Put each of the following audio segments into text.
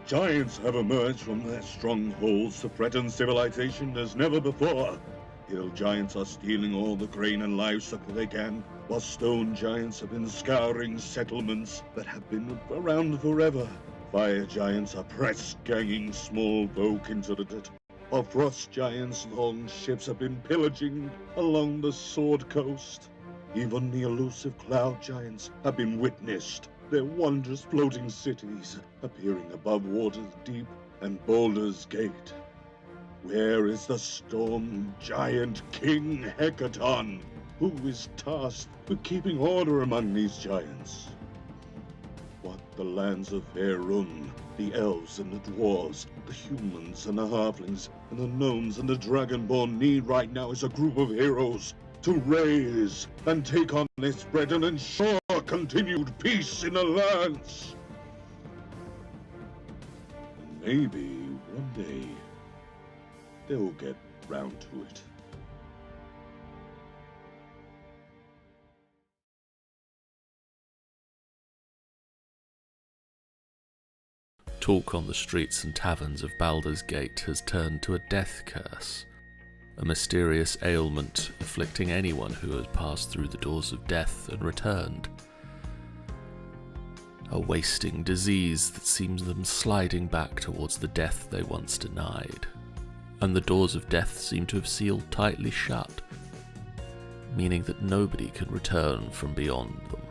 Giants have emerged from their strongholds to threaten civilization as never before. Hill giants are stealing all the grain and livestock that they can, while stone giants have been scouring settlements that have been around forever. Fire giants are press-ganging small folk into the dirt, while frost giants' long ships have been pillaging along the Sword Coast. Even the elusive cloud giants have been witnessed, their wondrous floating cities appearing above Water's Deep and Boulder's Gate. Where is the storm giant King Hecaton, who is tasked with keeping order among these giants? What the lands of Faerun, the elves and the dwarves, the humans and the halflings, and the gnomes and the dragonborn need right now is a group of heroes to raise and take on this threat and ensure continued peace in the lands. And maybe one day they'll get round to it. Talk on the streets and taverns of Baldur's Gate has turned to a death curse, a mysterious ailment afflicting anyone who has passed through the doors of death and returned. A wasting disease that seems them sliding back towards the death they once denied, and the doors of death seem to have sealed tightly shut, meaning that nobody can return from beyond them.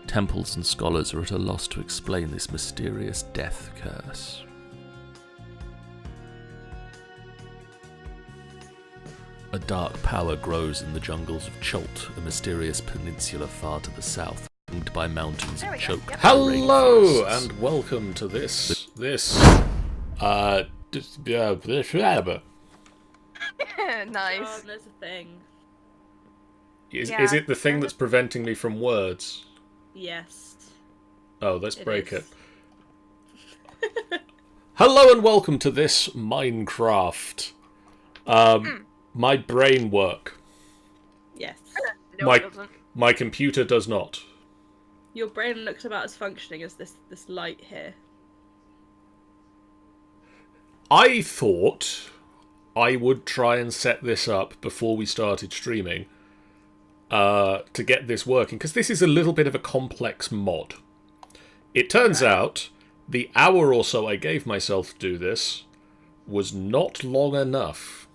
Temples and scholars are at a loss to explain this mysterious death curse. A dark power grows in the jungles of Chult, a mysterious peninsula far to the south, ringed by mountains of choked Hello, and welcome to this Nice. Oh, there's a thing. Is Yeah. it the thing that's preventing me from words? Yes. Oh, let's break is. it. Hello and welcome to this Minecraft. My brain work. Yes. No, My- it doesn't. My computer does not. Your brain looks about as functioning as this light here. I thought I would try and set this up before we started streaming to get this working, because this is a little bit of a complex mod. It turns out the hour or so I gave myself to do this was not long enough.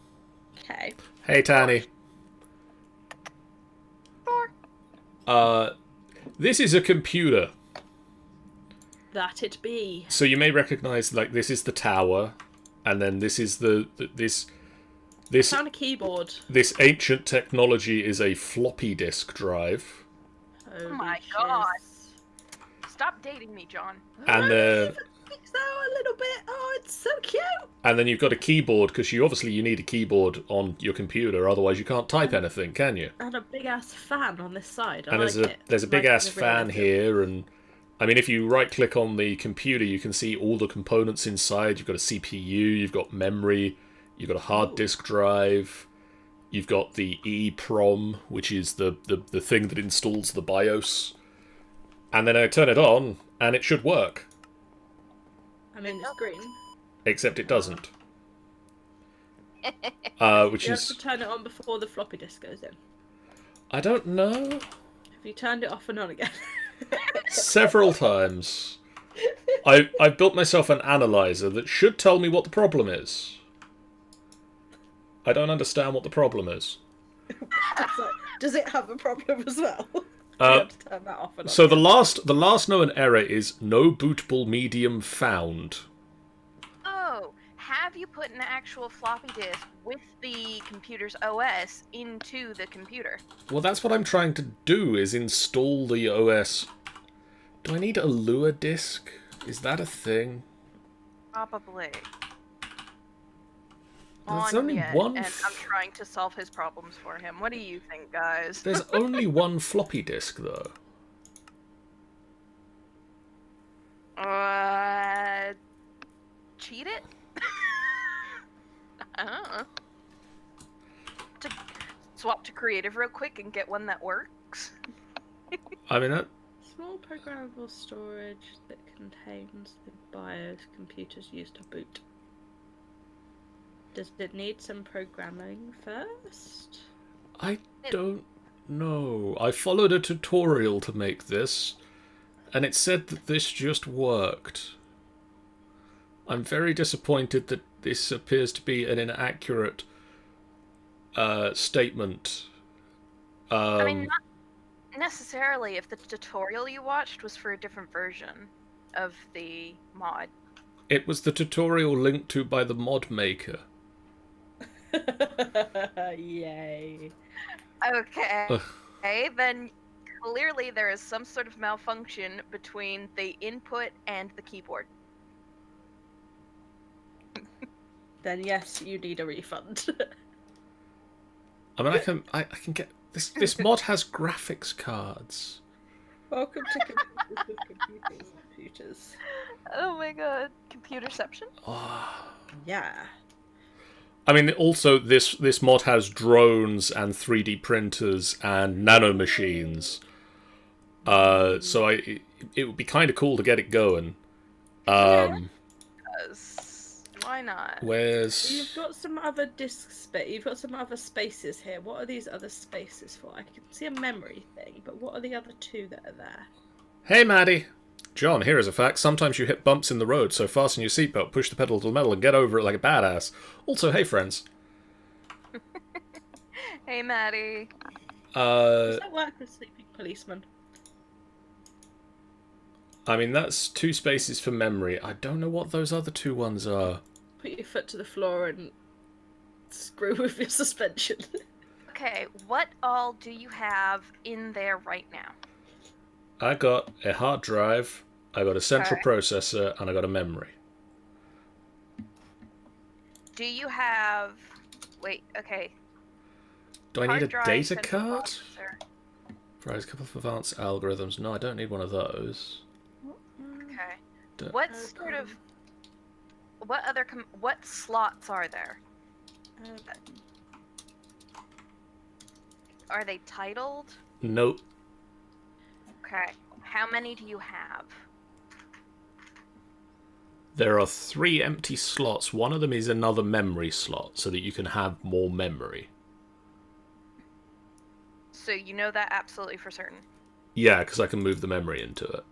Okay. Hey, Tanny. This is a computer. That it be. So you may recognise, like, this is the tower, and then this is this Found a keyboard. this ancient technology is a floppy disk drive, Holy my shiz. God. Stop dating me, John. and then So a little bit. Oh, it's so cute. and then you've got a keyboard, because you need a keyboard on your computer, otherwise you can't type anything, can you? And a big ass fan on this side. I And like it. there's a big Like ass the real fan life. here, and I mean, if you right click on the computer, you can see all the components inside. You've got a CPU, you've got memory, you've got a hard disk drive, you've got the EEPROM, which is the thing that installs the BIOS, and then I turn it on, and it should work, I mean, it's green. except it doesn't. Which You have is, to turn it on before the floppy disk goes in. I don't know, Have you turned it off and on again? several times. I've built myself an analyzer that should tell me what the problem is. I don't understand what the problem is. So, does it have a problem as well? You have to turn that off and on. So the last known error is no bootable medium found. Oh, have you put an actual floppy disk with the computer's OS into the computer? Well, that's what I'm trying to do, is install the OS. Do I need a Lua disk? Is that a thing? Probably. There's On only yet, one and I'm trying to solve his problems for him. What do you think, guys? There's only one floppy disk, though. Cheat it? I don't know. To swap to creative real quick and get one that works. I mean, Small programmable storage that contains the BIOS computers used to boot. Does it need some programming first? I don't know. I followed a tutorial to make this, and it said that this just worked. I'm very disappointed that this appears to be an inaccurate statement. I mean, not necessarily if the tutorial you watched was for a different version of the mod. It was the tutorial linked to by the mod maker. Yay. Okay. Ugh. Okay, then clearly there is some sort of malfunction between the input and the keyboard. Then yes, you need a refund. I mean, I can get this. This mod has graphics cards. Welcome to computers. Oh my god, computerception? Oh. Yeah. I mean, also this mod has drones and 3D printers and nanomachines. So it would be kind of cool to get it going. Why not? Where's... You've got some other disk space. You've got some other spaces here. What are these other spaces for? I can see a memory thing, but what are the other two that are there? Hey, Maddie. John, here is a fact. Sometimes you hit bumps in the road, so fasten your seatbelt, push the pedal to the metal, and get over it like a badass. Also, hey, friends. Hey, Maddie. Does that work with sleeping policemen? I mean, that's 2 spaces for memory. I don't know what those other 2 ones are. Put your foot to the floor and screw with your suspension. Okay, what all do you have in there right now? I got a hard drive, I got a central processor, and I got a memory. Do you have... Wait, okay. Do I need a Hard drive, data central card? processor. Provides a couple of advanced algorithms. No, I don't need one of those. Okay. What sort of... What other... what slots are there? Are they titled? Nope. Okay. How many do you have? There are 3 empty slots. One of them is another memory slot, so that you can have more memory. So you know that absolutely for certain. Yeah, because I can move the memory into it.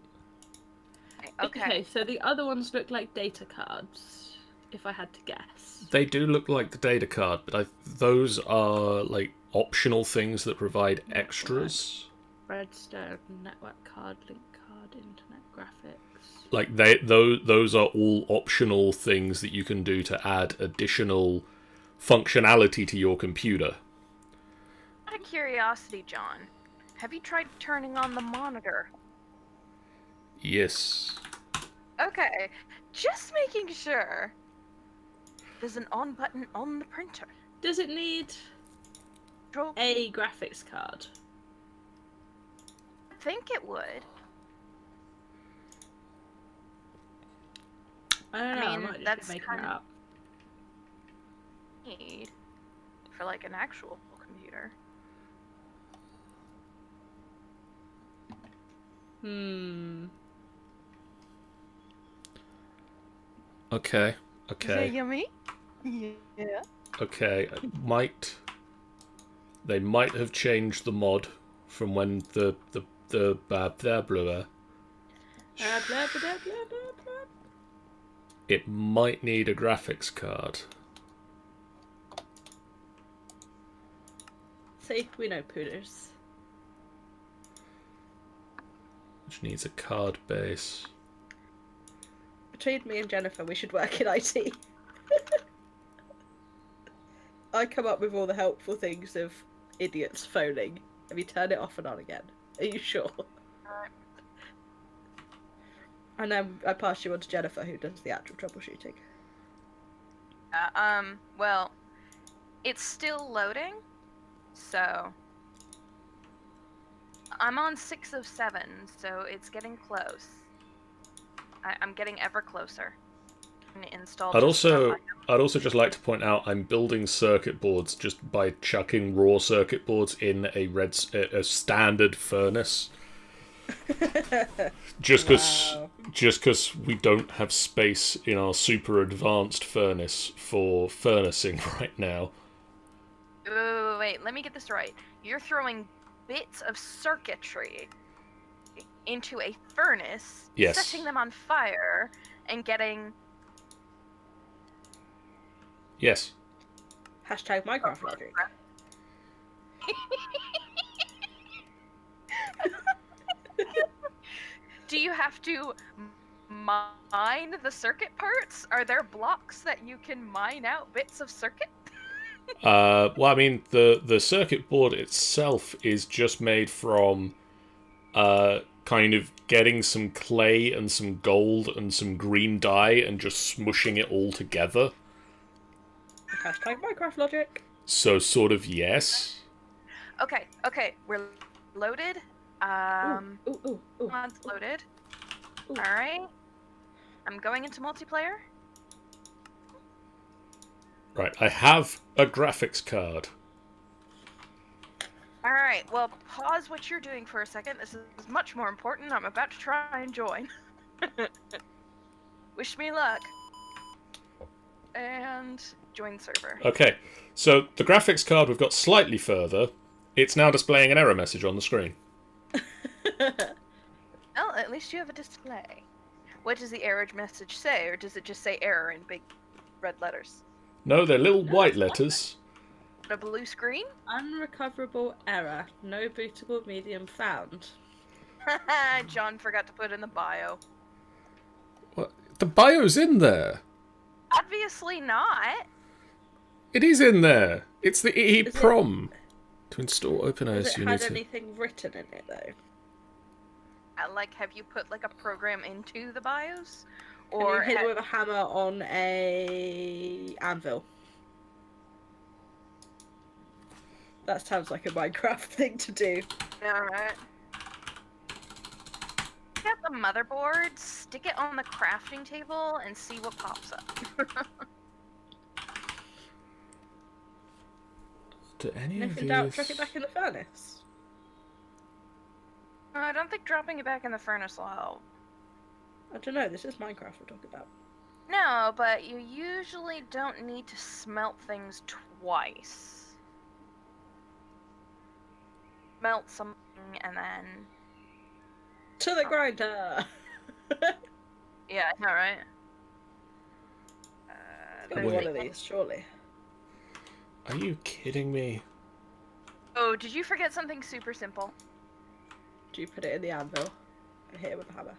Okay. So the other ones look like data cards, if I had to guess. They do look like the data card, but those are like optional things that provide extras. Redstone, network card, link card, internet graphics. Like those are all optional things that you can do to add additional functionality to your computer. Out of curiosity, John, have you tried turning on the monitor? Yes. Okay, just making sure. There's an on button on the printer. Does it need Control. a graphics card? I think it would. I don't know. I I mean, might just that's be making kind it of- up. Need for like an actual computer. Okay. Is that yummy? Yeah. Okay. They might have changed the mod from when the blah blah blah. Blah, blah, blah, blah, blah, blah. It might need a graphics card. See, we know pooders. Which needs a card base. Between me and Jennifer, we should work in IT. I come up with all the helpful things of idiots phoning. Have you turned it off and on again? Are you sure? And then I pass you on to Jennifer, who does the actual troubleshooting. Well, it's still loading, so I'm on 6 of 7, so it's getting close. I'm getting ever closer. I'd also just like to point out I'm building circuit boards just by chucking raw circuit boards in a standard furnace. Just Wow. because we don't have space in our super advanced furnace for furnacing right now. Wait, let me get this right. You're throwing bits of circuitry into a furnace, Yes. setting them on fire, and getting... Yes. Hashtag Minecraft logic. Do you have to mine the circuit parts? Are there blocks that you can mine out bits of circuit? Well, I mean, the circuit board itself is just made from kind of getting some clay and some gold and some green dye and just smushing it all together. Hashtag Minecraft logic. So, sort of, yes. Okay, we're loaded. Ooh. Mod's loaded. Ooh. Alright. I'm going into multiplayer. Right, I have a graphics card. Alright, well, pause what you're doing for a second. This is much more important. I'm about to try and join. Wish me luck. And join server. Okay, so the graphics card we've got slightly further. It's now displaying an error message on the screen. Well, at least you have a display. What does the error message say, or does it just say error in big red letters? No, they're little white letters. A blue screen? Unrecoverable error. No bootable medium found. John forgot to put in the bio. What? The bio's in there. Obviously not. It is in there. It's the Is it- EEPROM. To install Has OpenOS, it you had need to... anything written in it though? Like, have you put like a program into the BIOS? Or Or hit it with a hammer on a anvil. That sounds like a Minecraft thing to do. Alright. Get the motherboard, stick it on the crafting table, and see what pops up. Do any And of if in these... doubt, chuck it back in the furnace. I don't think dropping it back in the furnace will help. I don't know, this is Minecraft we're talking about. No, but you usually don't need to smelt things twice. Melt something and then... To the grinder! Yeah, I know, right? Gonna be one of these, surely. Are you kidding me? Oh, did you forget something super simple? Do you put it in the anvil? I hit it with a hammer.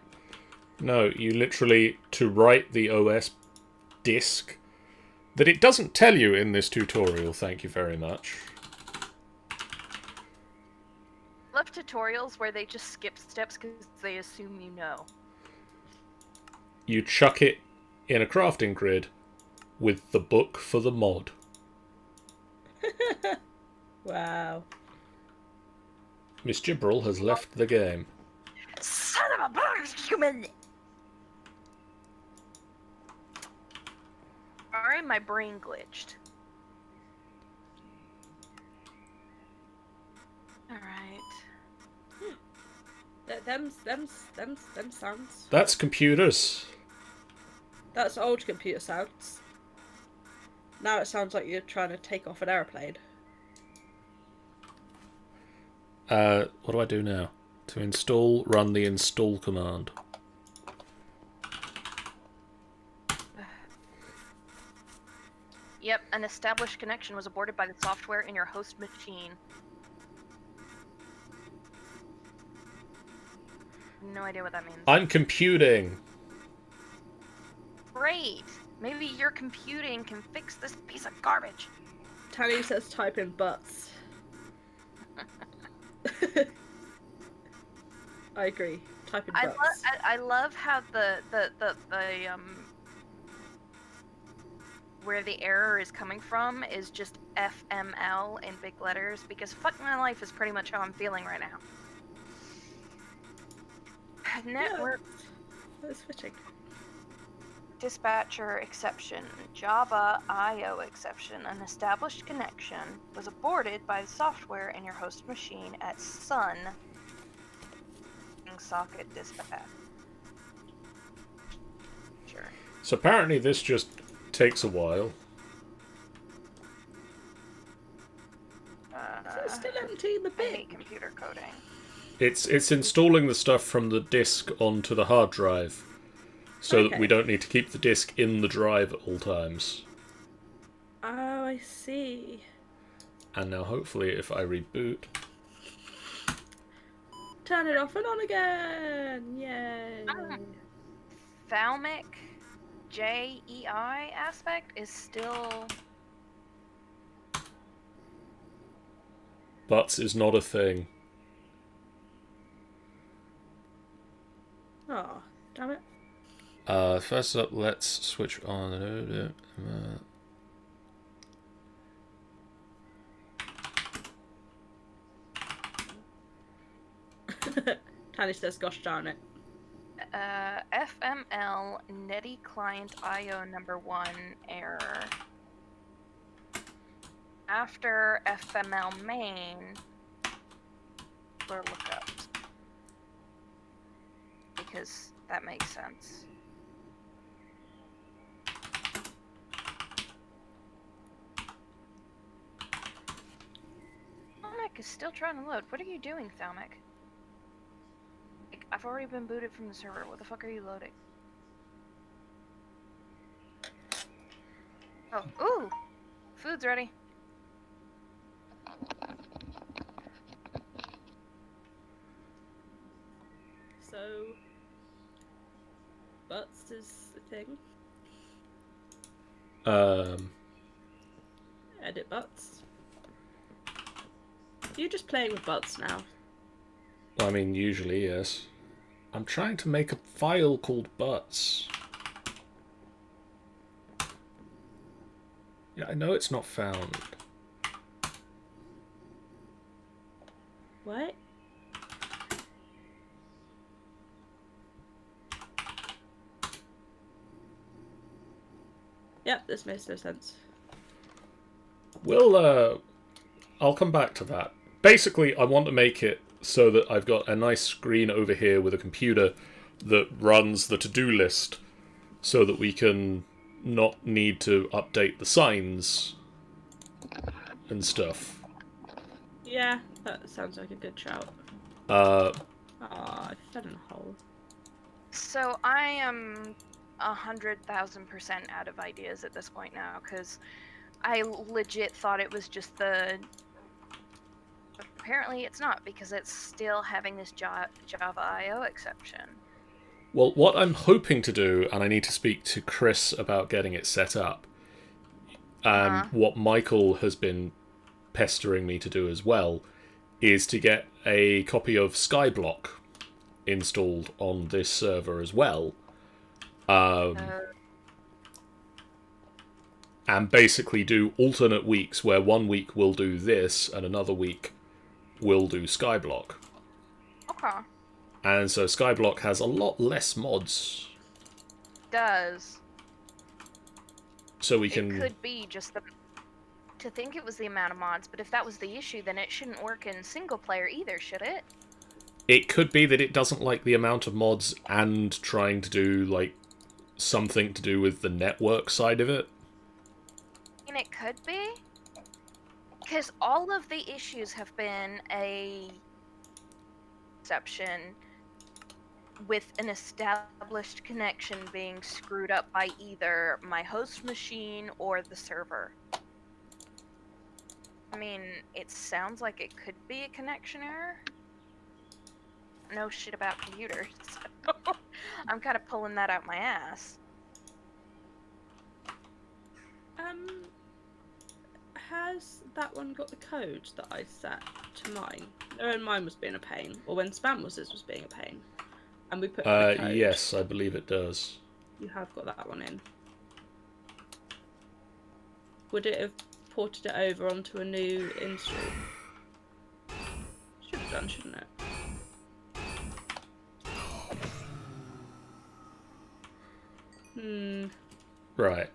No, you literally, to write the OS disk, that it doesn't tell you in this tutorial, thank you very much. Love tutorials where they just skip steps because they assume you know. You chuck it in a crafting grid with the book for the mod. Wow. Miss Gibral has left the game. Son of a human! Sorry, my brain glitched. Alright. Them sounds. That's computers. That's old computer sounds. Now it sounds like you're trying to take off an aeroplane. What do I do now? To install, run the install command. Yep, an established connection was aborted by the software in your host machine. No idea what that means. I'm computing. Great! Maybe your computing can fix this piece of garbage. Tally says type in butts. I agree. Type in butts. I love how the where the error is coming from is just FML in big letters, because fuck my life is pretty much how I'm feeling right now. Network That's fitting. dispatcher exception, Java IO exception. An established connection was aborted by the software in your host machine at Sun using socket dispatch. Sure. So apparently this just takes a while. It's still empty the I bin. hate computer coding. It's installing the stuff from the disk onto the hard drive, so that we don't need to keep the disk in the drive at all times. Oh, I see. And now hopefully if I reboot... Turn it off and on again! Yay! Thalmic JEI aspect is still... Butts is not a thing. Oh, damn it. First up, let's switch on... Tally says, gosh darn it. FML Netty Client IO number 1 error. After FML main, blur lookups. Because that makes sense. Thalmic is still trying to load. What are you doing, Thalmic? Like, I've already been booted from the server. What the fuck are you loading? Oh, ooh! Food's ready. So, butts is the thing. Edit butts. You're just playing with butts now. I mean, usually, yes. I'm trying to make a file called butts. Yeah, I know it's not found. What? Yep, this makes no sense. I'll come back to that. Basically, I want to make it so that I've got a nice screen over here with a computer that runs the to-do list so that we can not need to update the signs and stuff. Yeah, that sounds like a good shout. Uh, I fell in a hole. So I am 100,000% out of ideas at this point now, because I legit thought it was just the... Apparently it's not, because it's still having this Java IO exception. well, what I'm hoping to do, and I need to speak to Chris about getting it set up, what Michael has been pestering me to do as well, is to get a copy of Skyblock installed on this server as well. And basically do alternate weeks where one week we'll do this and another week we'll do Skyblock. Okay. And so Skyblock has a lot less mods. Does. So we can... It could be just the... To think it was the amount of mods, but if that was the issue, then it shouldn't work in single player either, should it? It could be that it doesn't like the amount of mods and trying to do, like, something to do with the network side of it. And it could be. Because all of the issues have been a exception with an established connection being screwed up by either my host machine or the server. I mean, it sounds like it could be a connection error. No shit about computers, so I'm kind of pulling that out my ass. Has that one got the code that I set to mine? When mine was being a pain, or when Spam was being a pain, and we put in the code. Yes, I believe it does. You have got that one in. Would it have ported it over onto a new install? Should have done, shouldn't it? Right.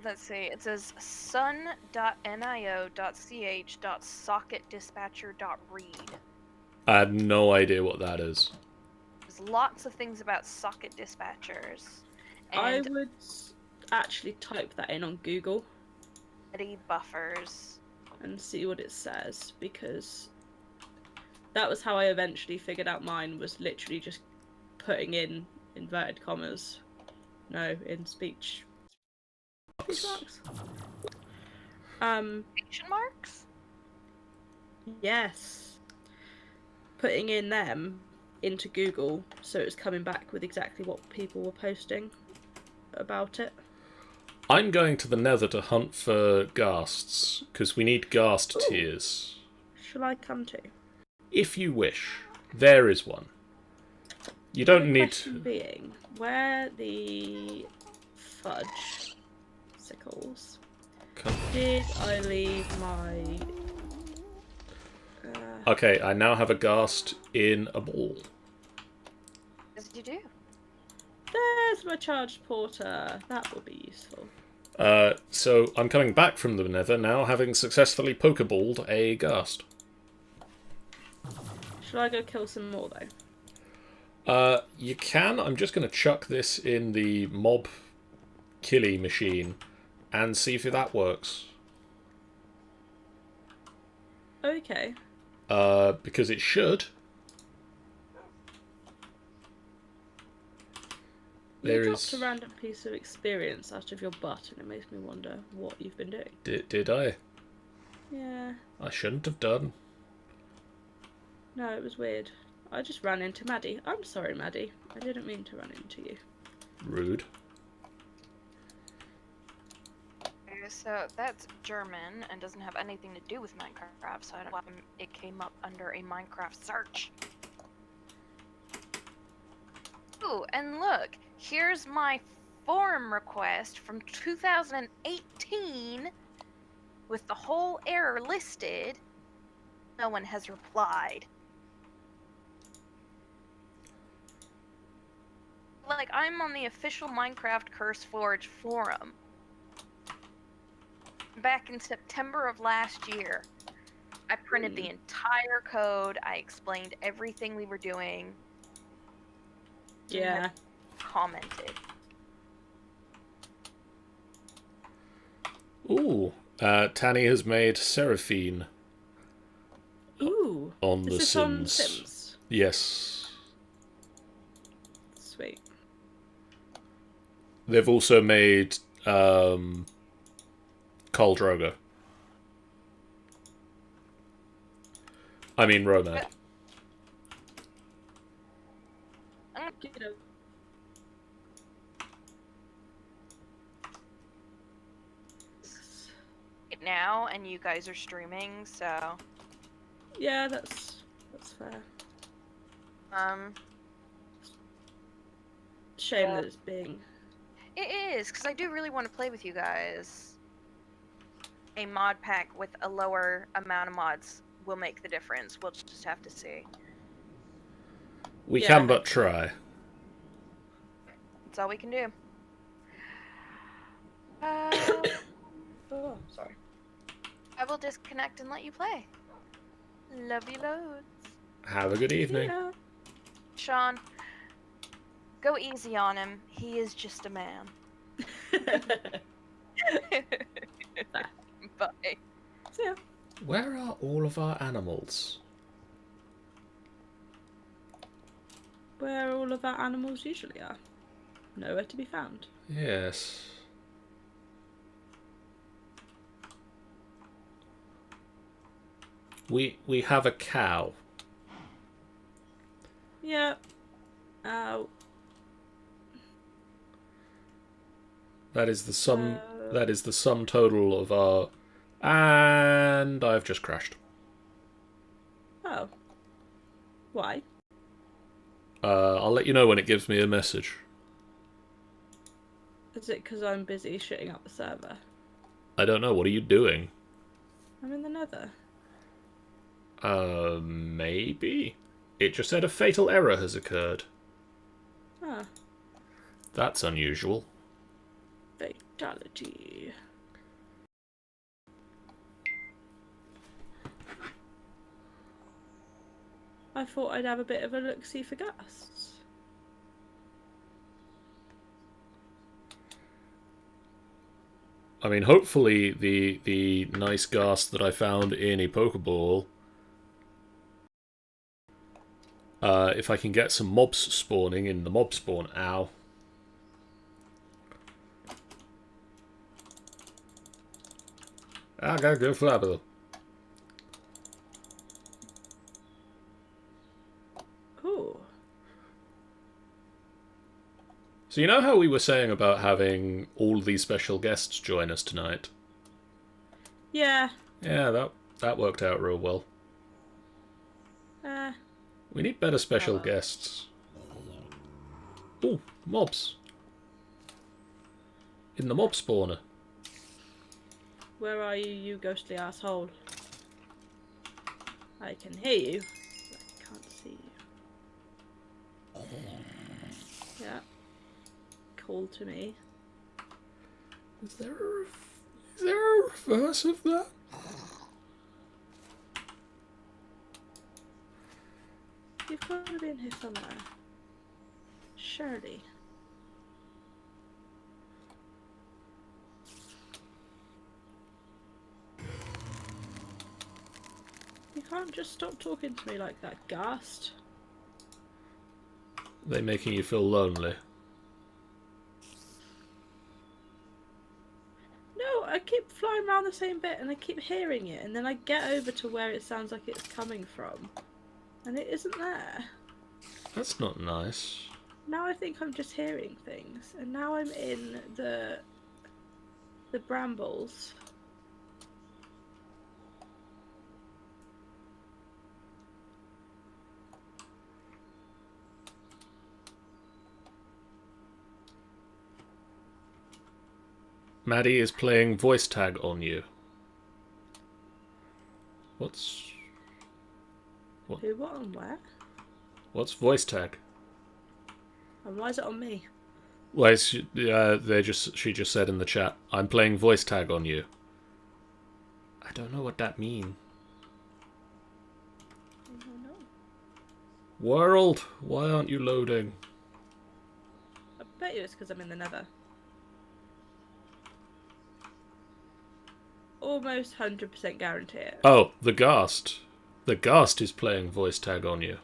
Let's see, it says sun.nio.ch.socketdispatcher.read. I had no idea what that is. There's lots of things about socket dispatchers. I And would actually type that in on Google ready buffers. and see what it says, because that was how I eventually figured out mine, was literally just putting in inverted commas. No, in speech marks. Quotation marks? Yes. Putting in them into Google, so it was coming back with exactly what people were posting about it. I'm going to the Nether to hunt for ghasts, because we need ghast Ooh. tears. Shall I come to? If you wish, there is one. You don't The need question to... being, where the fudge sickles did I leave my... Okay, I now have a ghast in a ball. As you do. There's my charged porter. That will be useful. So I'm coming back from the Nether now, having successfully pokeballed a ghast. Shall I go kill some more, though? You can. I'm just going to chuck this in the mob killy machine and see if that works. Okay. Because it should. You dropped a random piece of experience out of your butt, and it makes me wonder what you've been doing. Did I? Yeah. I shouldn't have done. No, it was weird. I just ran into Maddie. I'm sorry, Maddie. I didn't mean to run into you. Rude. So that's German and doesn't have anything to do with Minecraft, so I don't know why it came up under a Minecraft search. Ooh, and look, here's my forum request from 2018 with the whole error listed. No one has replied. Like, I'm on the official Minecraft Curse Forge forum. Back in September of last year, I printed the entire code. I explained everything we were doing. Yeah. Commented. Ooh, Tanny has made Seraphine. Ooh. On the Is this Sims. on Sims? Yes. Sweet. They've also made Khal Drogo. I mean Romad. Now, and you guys are streaming, so Yeah, that's fair. Shame that it's being... It is, because I do really want to play with you guys. A mod pack with a lower amount of mods will make the difference. We'll just have to see. We Yeah, can but try. That's all we can do. Oh, sorry. I will disconnect and let you play. Love you loads. Have a good evening. Yeah. Sean, go easy on him. He is just a man. Bye. See ya. Where are all of our animals? Where all of our animals usually are. Nowhere to be found. Yes. We have a cow. Yeah. Ow. That is the sum. That is the sum total of our. And I've just crashed. Oh. Why? I'll let you know when it gives me a message. Is it because I'm busy shitting up the server? I don't know. What are you doing? I'm in the Nether. Maybe. It just said a fatal error has occurred. Ah. That's unusual. Fatality. I I thought I'd have a bit of a look-see for ghasts. I mean, hopefully the nice ghast that I found in a Pokeball, if I can get some mobs spawning in the mob spawn, ow. I gotta go flabber. Ooh. So you know how we were saying about having all these special guests join us tonight? Yeah. Yeah, that worked out real well. We need better special guests. Ooh, mobs. In the mob spawner. Where are you, you ghostly asshole? I can hear you, but I can't see you. Yeah. Call to me. Is there a reverse of that? You've got to be in here somewhere. Surely. You can't just stop talking to me like that, ghast. They making you feel lonely. No, I keep flying around the same bit and I keep hearing it, and then I get over to where it sounds like it's coming from, and it isn't there. That's not nice. Now I think I'm just hearing things, and now I'm in the brambles. Maddie is playing voice tag on you. What's Who, what, and where? what's voice tag? And why is it on me? Well, she just said in the chat, I'm playing voice tag on you. I don't know what that means. I don't know. World, why aren't you loading? I bet you it's because I'm in the nether. Almost 100% guarantee it. Oh, the ghast. The ghast is playing voice tag on you.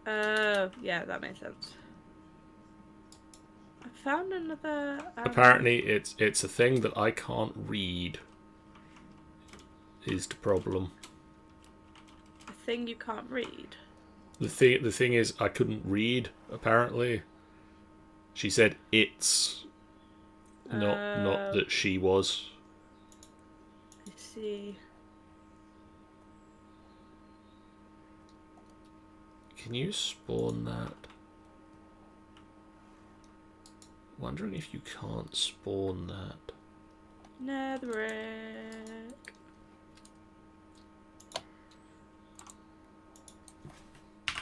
Yeah, that makes sense. I found another... Apparently, it's a thing that I can't read. Is the problem. A thing you can't read? The thing is, I couldn't read, apparently. She said it's. Not that she was. I see. Can you spawn that? Wondering if you can't spawn that. Netherrack.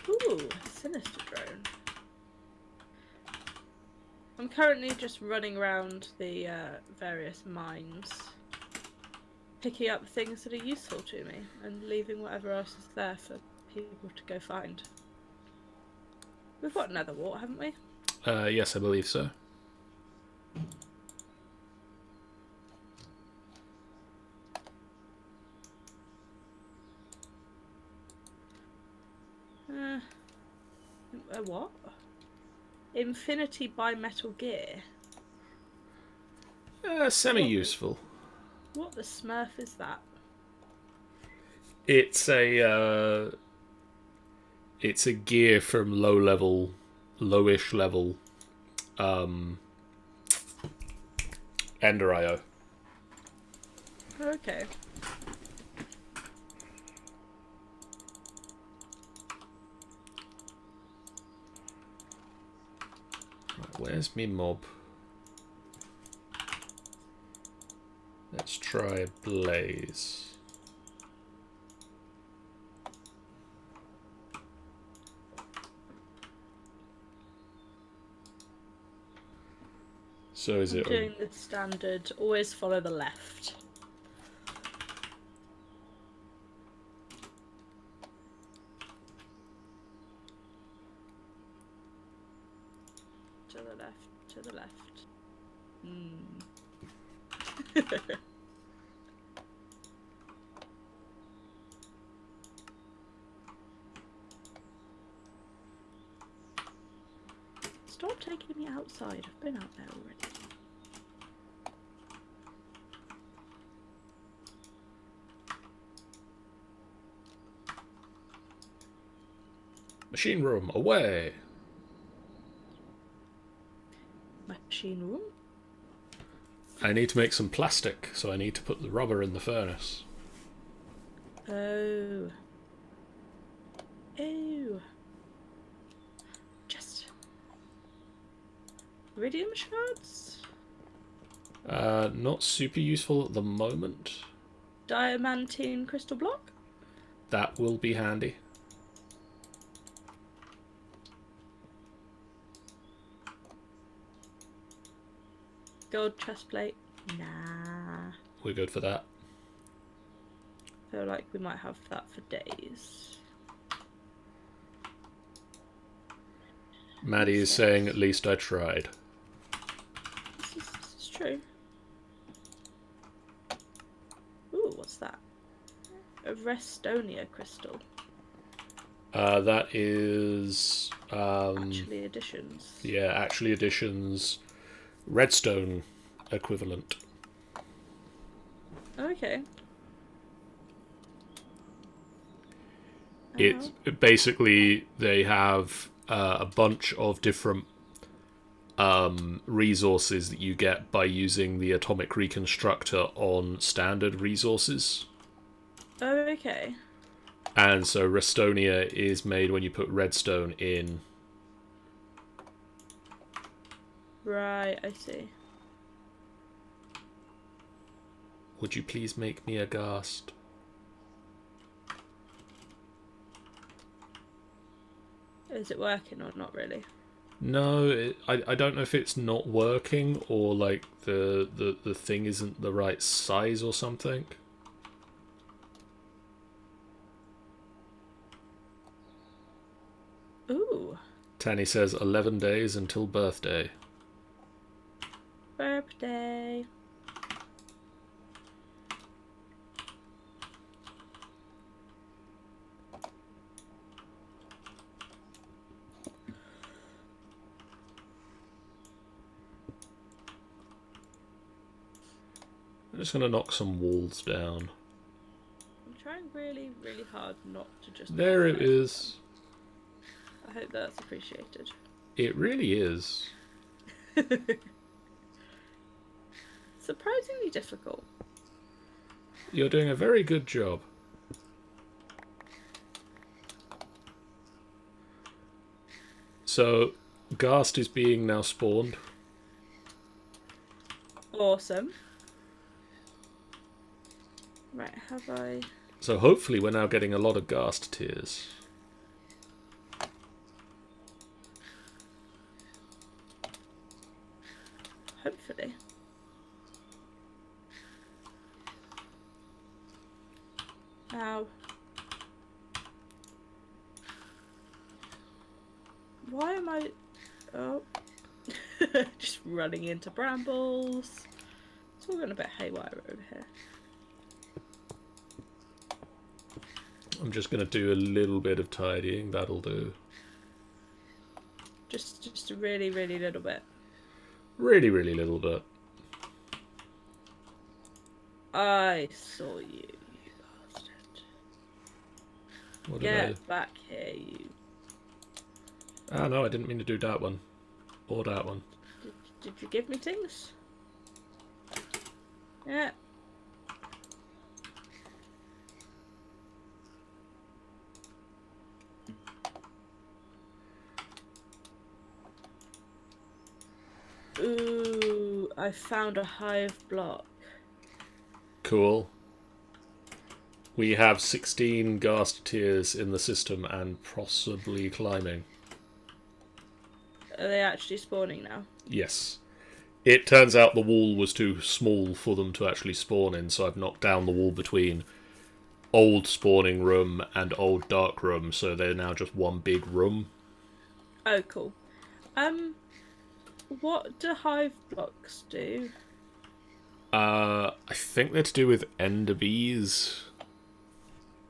Ooh, sinister drone. I'm currently just running around the various mines, picking up things that are useful to me and leaving whatever else is there for people to go find. We've got another wart, haven't we? Yes, I believe so. What? Infinity by Metal Gear. Semi-useful. What the smurf is that? It's a gear from lowish level, Ender IO. Okay. Where's me mob? Let's try Blaze. So is I'm it? doing the standard. Always follow the left. the left, to the left. Stop taking me outside. I've been out there already. Machine room, away! Machine room? I need to make some plastic, so I need to put the rubber in the furnace. Oh. Oh. Just. Iridium shards? Not super useful at the moment. Diamantine crystal block? That will be handy. Gold chest plate? Nah. We're good for that. I feel like we might have that for days. Maddie is saying, at least I tried. This is true. Ooh, what's that? A Restonia crystal. That is... Actually additions. Yeah, actually additions... Redstone equivalent. Okay. It's basically they have a bunch of different resources that you get by using the atomic reconstructor on standard resources. Oh, okay. And so Restonia is made when you put redstone in. Right, I see. Would you please make me a ghast? Is it working or not really? No, I don't know if it's not working or like the thing isn't the right size or something. Ooh. Tanny says 11 days until birthday. Birthday. I'm just going to knock some walls down. I'm trying really, really hard not to just... There it is. I hope that's appreciated. It really is. Surprisingly difficult. You're doing a very good job. So, Ghast is being now spawned. Awesome. Right, have I... So hopefully we're now getting a lot of Ghast tears. Hopefully. Ow. Why am I... Oh. Just running into brambles. It's all going a bit haywire over here. I'm just going to do a little bit of tidying, that'll do. Just a really, really little bit. Really, really little bit. I saw you, you bastard. What did I do? Get back here, you... Ah, no, I didn't mean to do that one. Or that one. Did you give me things? Yeah. Ooh, I found a hive block. Cool. We have 16 Ghast tears in the system and possibly climbing. Are they actually spawning now? Yes. It turns out the wall was too small for them to actually spawn in, so I've knocked down the wall between old spawning room and old dark room, so they're now just one big room. Oh, cool. What do hive blocks do? I think they're to do with ender bees.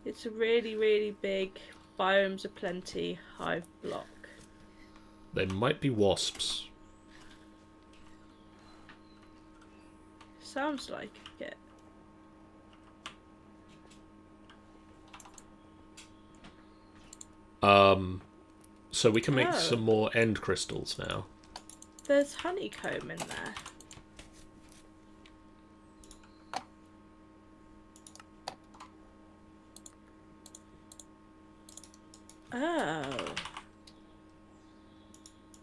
It's a really, really big biomes of plenty hive block. They might be wasps. Sounds like it. So we can make Oh. some more end crystals now. There's honeycomb in there. Oh.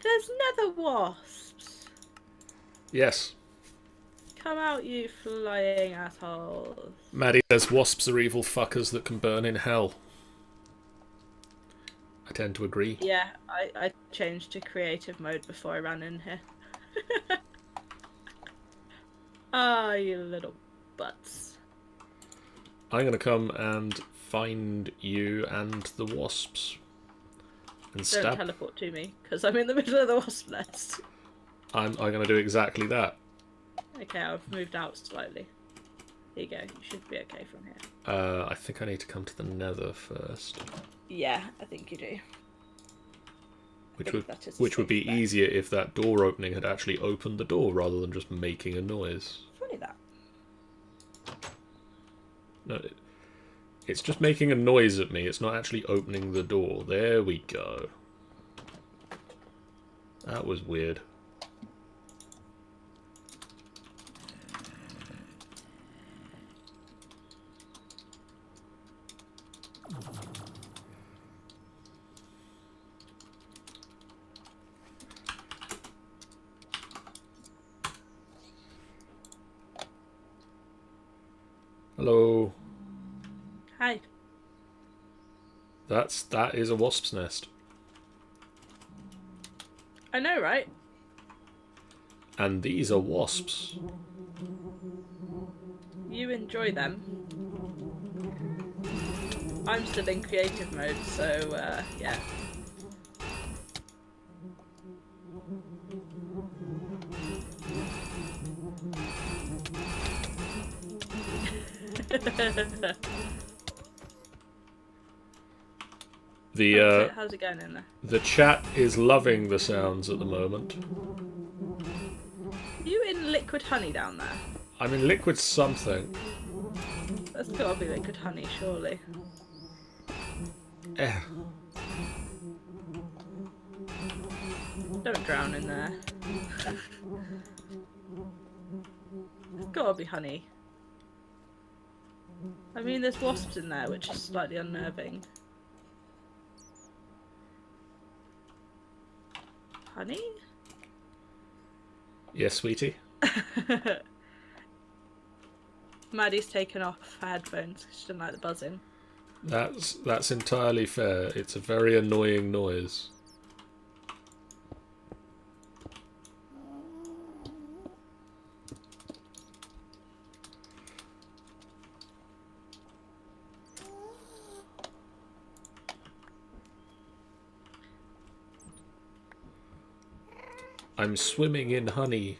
There's nether wasps. Yes. Come out, you flying assholes. Maddie says wasps are evil fuckers that can burn in hell. I tend to agree. Yeah, I changed to creative mode before I ran in here. Ah, you little butts. I'm going to come and find you and the wasps. And Don't stab. teleport to me, because I'm in the middle of the wasp nest. I'm going to do exactly that. Okay, I've moved out slightly. Here you go, you should be okay from here. I think I need to come to the nether first. Yeah, I think you do. Which would be safe bet. easier if that door opening had actually opened the door rather than just making a noise. Funny that. No, it's just making a noise at me. It's not actually opening the door. There we go. That was weird. Hello. Hi. That is a wasp's nest. I know, right? And these are wasps. You enjoy them. I'm still in creative mode, so, yeah. How's it going in there? The chat is loving the sounds at the moment. Are you in liquid honey down there? I'm in liquid something. That's gotta be liquid honey, surely. Eh. Don't drown in there. It's gotta be honey. I mean, there's wasps in there, which is slightly unnerving. Honey? Yes, sweetie. Maddie's taken off her headphones because she doesn't like the buzzing. That's entirely fair. It's a very annoying noise. I'm swimming in honey.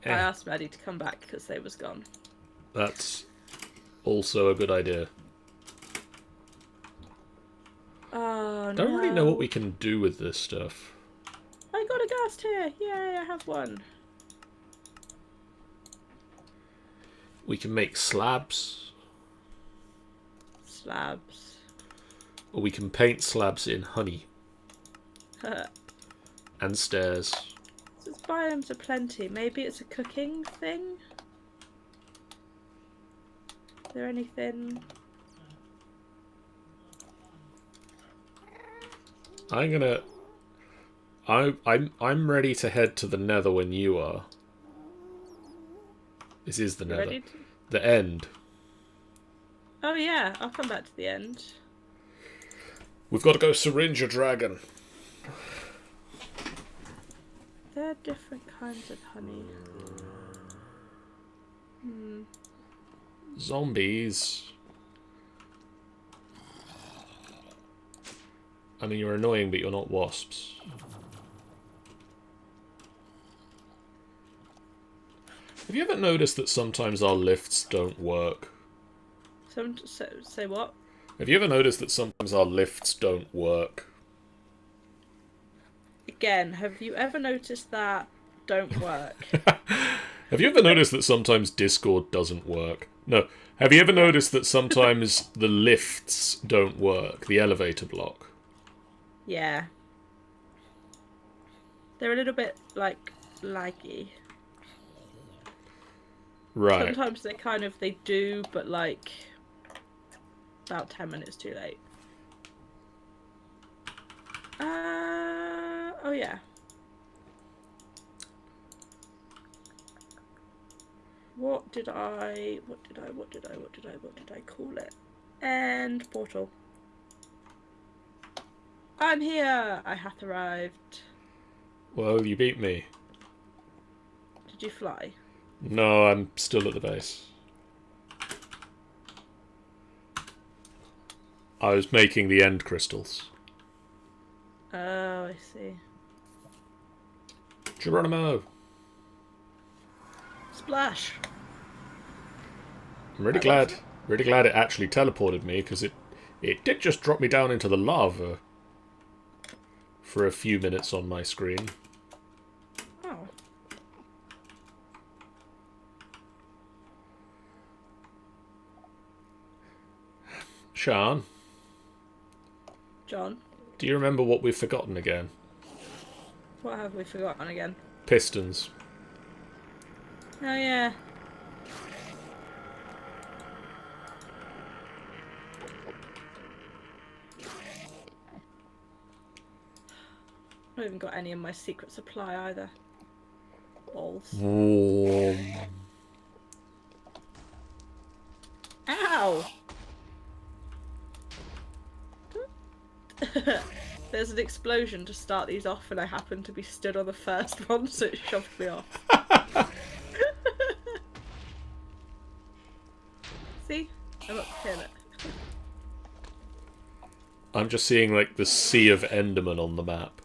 I asked Maddie to come back because they was gone. That's also a good idea. Oh, no. Don't really know what we can do with this stuff. I got a ghast here! Yay, I have one. We can make slabs, Slabs. or we can paint slabs in honey and stairs. There's biomes are plenty. Maybe it's a cooking thing? Is there anything? I'm ready to head to the nether when you are. This is the You nether. ready to... The end. Oh yeah, I'll come back to the end. We've got to go syringe a dragon. There are different kinds of honey. Zombies. I mean, you're annoying, but you're not wasps. Have you ever noticed that sometimes our lifts don't work? Say what? Have you ever noticed that sometimes our lifts don't work? Again, have you ever noticed that don't work? Have you ever noticed that sometimes Discord doesn't work? No. Have you ever noticed that sometimes the lifts don't work? The elevator block? Yeah. They're a little bit, like, laggy. Right. Sometimes they do, but, like, about 10 minutes too late. Oh yeah. What did I call it? End portal. I'm here! I hath arrived. Well, you beat me. Did you fly? No, I'm still at the base. I was making the end crystals. Oh, I see. Geronimo! Splash! I'm really glad it actually teleported me, because it did just drop me down into the lava for a few minutes on my screen. Oh. Sian, John, do you remember what we've forgotten again? what have we forgotten again? Pistons. Oh yeah. I haven't even got any in my secret supply either. Balls. Ow! There's an explosion to start these off, and I happen to be stood on the first one, so it shoved me off. See? I'm up to kill it. I'm just seeing, like, the sea of Enderman on the map.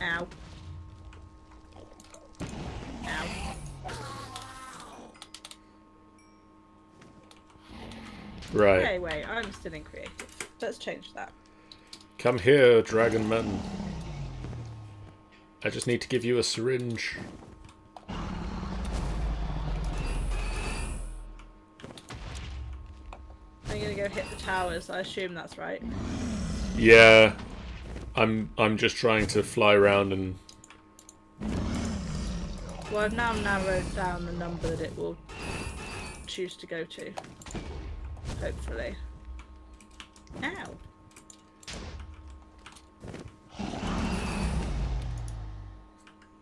Ow. Ow. Right. Hey, wait, I'm still in creative. Let's change that. Come here, Dragon Man. I just need to give you a syringe. I'm gonna go hit the towers, I assume that's right. Yeah. I'm just trying to fly around and... Well, I've now narrowed down the number that it will choose to go to. Hopefully. Ow!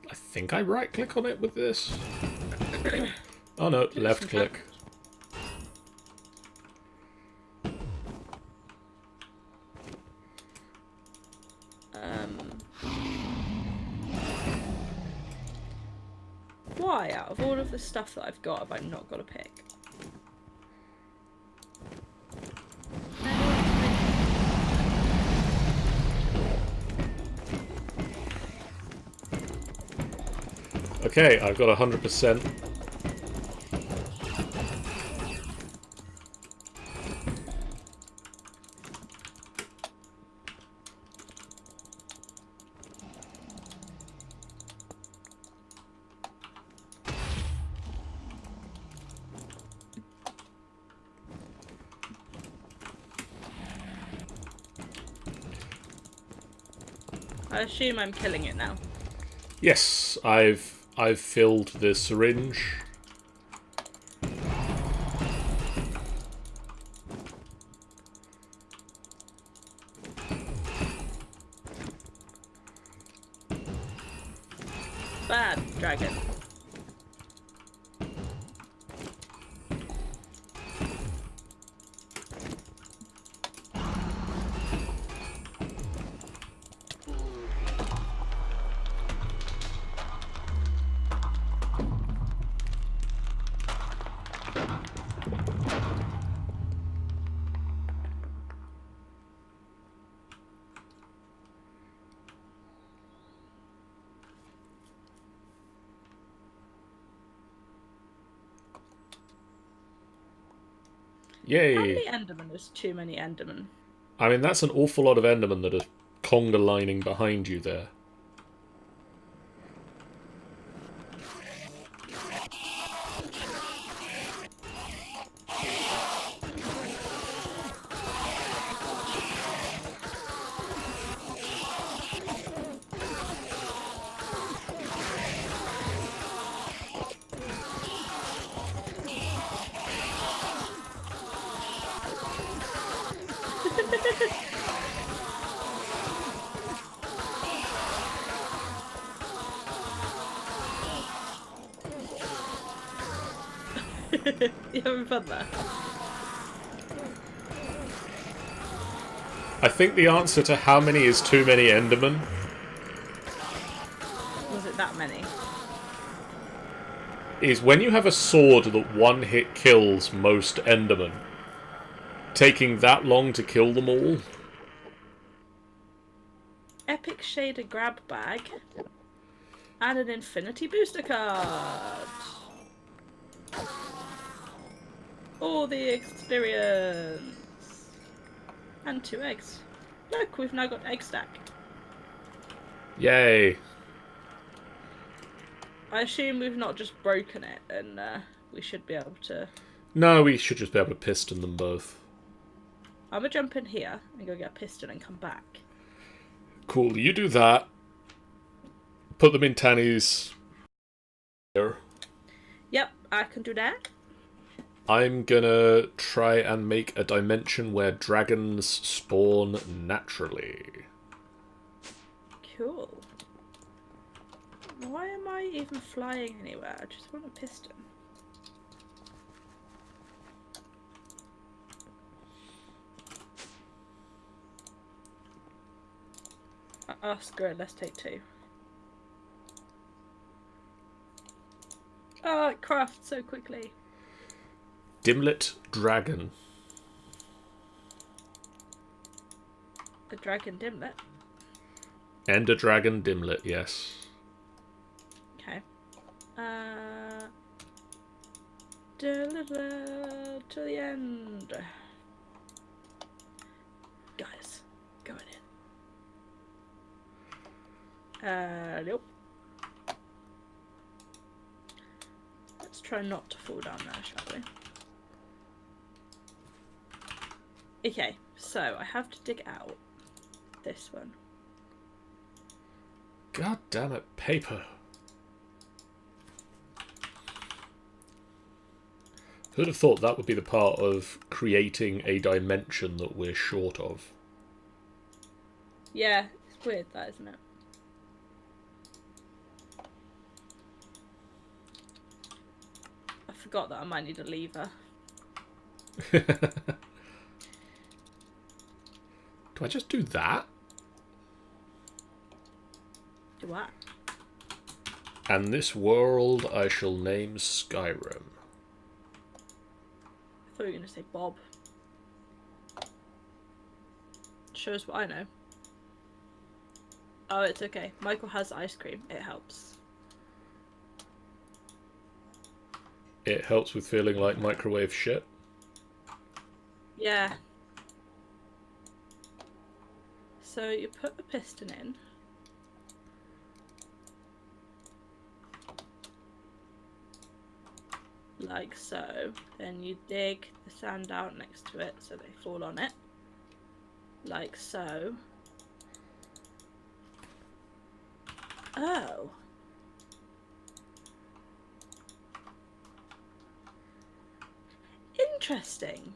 I think I right-click on it with this. Oh no, left-click. Why, out of all of the stuff that I've got, have I not got a pick? Okay, I've got 100%. I assume I'm killing it now. Yes, I've filled the syringe. Bad dragon. Yay! How many Endermen is too many Endermen? I mean, that's an awful lot of Endermen that are conga lining behind you there. You having fun there? I think the answer to how many is too many Endermen Was it that many? is when you have a sword that one hit kills most Endermen. Taking that long to kill them all? Epic Shader grab bag. And an Infinity Booster card. All the experience. And 2 eggs. Look, we've now got egg stack. Yay. I assume we've not just broken it, and we should be able to... No, we should just be able to piston them both. I'm gonna jump in here and go get a piston and come back. Cool, you do that. Put them in Tanny's... here. Yep, I can do that. I'm gonna try and make a dimension where dragons spawn naturally. Cool. Why am I even flying anywhere? I just want a piston. Oh, screw it, let's take 2. Oh, it crafts so quickly. Dimlet dragon. A dragon dimlet. Ender dragon dimlet, yes. Okay. Deliver to the end. Guys, going in. Nope. Let's try not to fall down there, shall we? Okay, so I have to dig out this one. God damn it, paper. Who'd have thought that would be the part of creating a dimension that we're short of? Yeah, it's weird that, isn't it? I forgot that I might need a lever. Do I just do that? Do what? And this world I shall name Skyrim. I thought you were going to say Bob. Shows what I know. Oh, it's okay. Michael has ice cream. It helps. It helps with feeling like microwave shit. Yeah. So you put the piston in. Like so. Then you dig the sand out next to it so they fall on it. Like so. Oh. Interesting.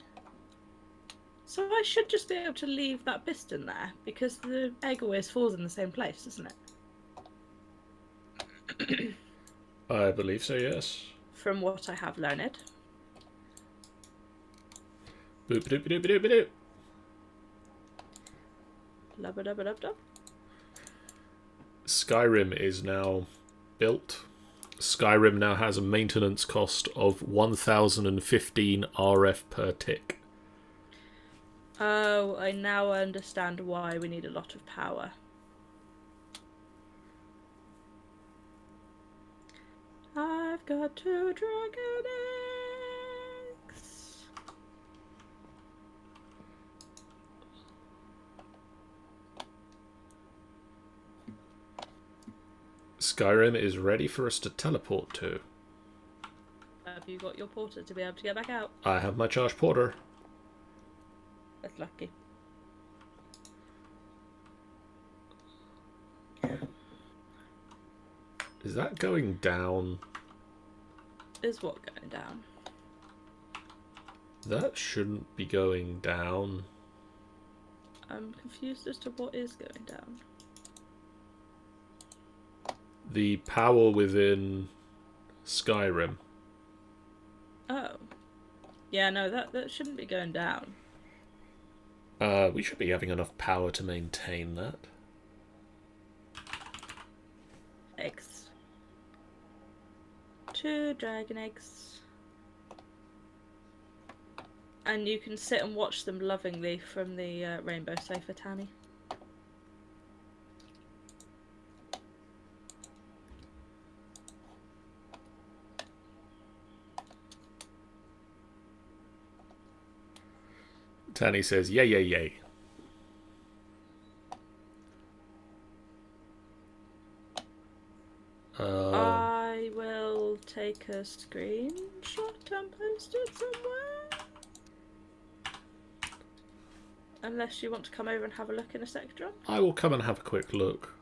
So I should just be able to leave that piston there, because the egg always falls in the same place, doesn't it? I believe so, yes. From what I have learned. Boop doop doop doop doop. Lubba-dubba-dub-dub. Skyrim is now built. Skyrim now has a maintenance cost of 1015 RF per tick. Oh, I now understand why we need a lot of power. I've got 2 dragon eggs. Skyrim is ready for us to teleport to. Have you got your porter to be able to get back out? I have my charged porter. That's lucky. Is that going down? Is what going down? That shouldn't be going down. I'm confused as to what is going down. The power within Skyrim. Oh. Yeah, no, that shouldn't be going down. We should be having enough power to maintain that. Eggs. 2 dragon eggs. And you can sit and watch them lovingly from the rainbow sofa, Tanny. Tanny says, yay, yay, yay. I will take a screenshot and post it somewhere. Unless you want to come over and have a look in a sec, John. I will come and have a quick look.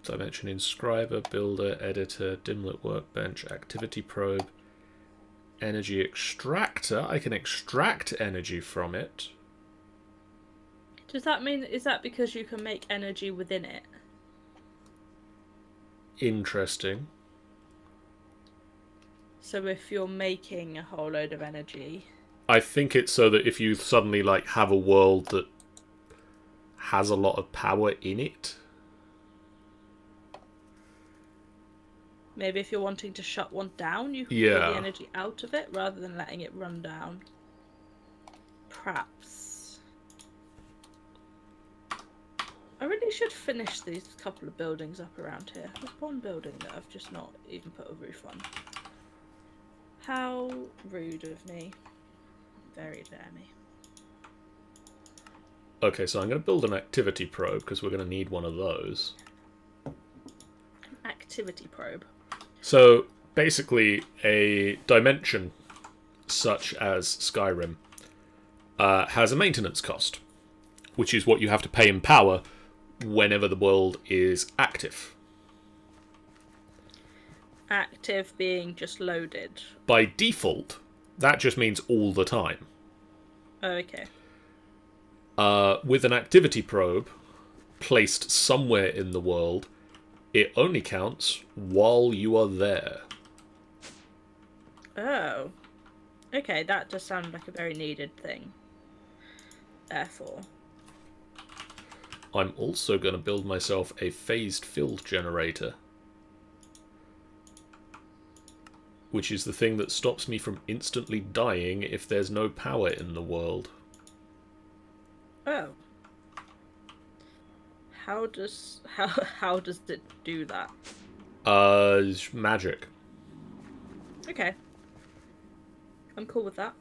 So I mentioned inscriber, builder, editor, dimlit workbench, activity probe, energy extractor. I can extract energy from it. Does that mean, is that because you can make energy within it? Interesting. So if you're making a whole load of energy... I think it's so that if you suddenly like have a world that has a lot of power in it. Maybe if you're wanting to shut one down, you can pull the energy out of it rather than letting it run down. Perhaps. I really should finish these couple of buildings up around here. There's one building that I've just not even put a roof on. How rude of me. Very dare me. Okay, so I'm going to build an activity probe because we're going to need one of those. Activity probe. So basically, a dimension such as Skyrim has a maintenance cost, which is what you have to pay in power whenever the world is active. Active being just loaded. By default, that just means all the time. Oh, okay. With an activity probe placed somewhere in the world, it only counts while you are there. Oh. Okay, that does sound like a very needed thing. Therefore. I'm also going to build myself a phased field generator, which is the thing that stops me from instantly dying if there's no power in the world. Oh. How does it do that? It's magic. Okay. I'm cool with that.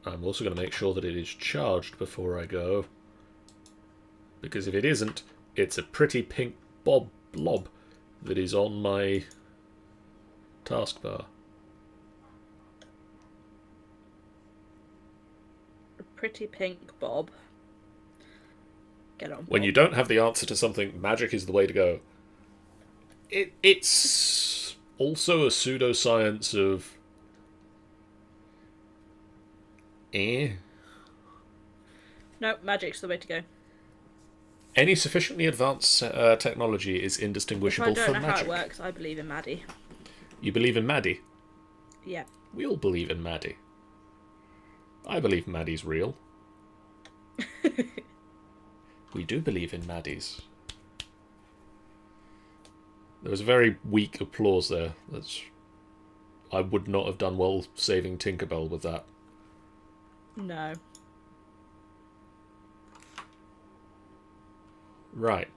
I'm also going to make sure that it is charged before I go, because if it isn't, it's a pretty pink blob that is on my taskbar. A pretty pink bob. Get on. When Bob. you don't have the answer to something, magic is the way to go. It's also a pseudoscience of... No, magic's the way to go. Any sufficiently advanced technology is indistinguishable If I from don't know magic. how it works, I believe in Maddie. You believe in Maddie? Yeah. We all believe in Maddie. I believe Maddie's real. We do believe in Maddies. There was a very weak applause there. I would not have done well saving Tinkerbell with that. No. Right.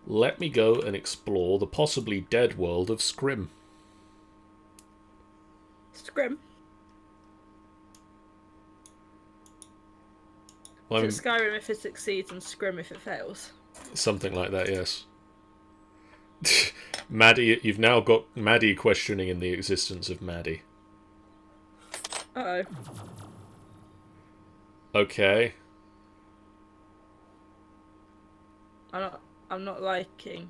Let me go and explore the possibly dead world of Scrim. Scrim. Well, Is it Skyrim if it succeeds and Scrim if it fails? something like that, yes. Maddie, you've now got Maddie questioning in the existence of Maddie. Uh-oh. Okay. I'm not liking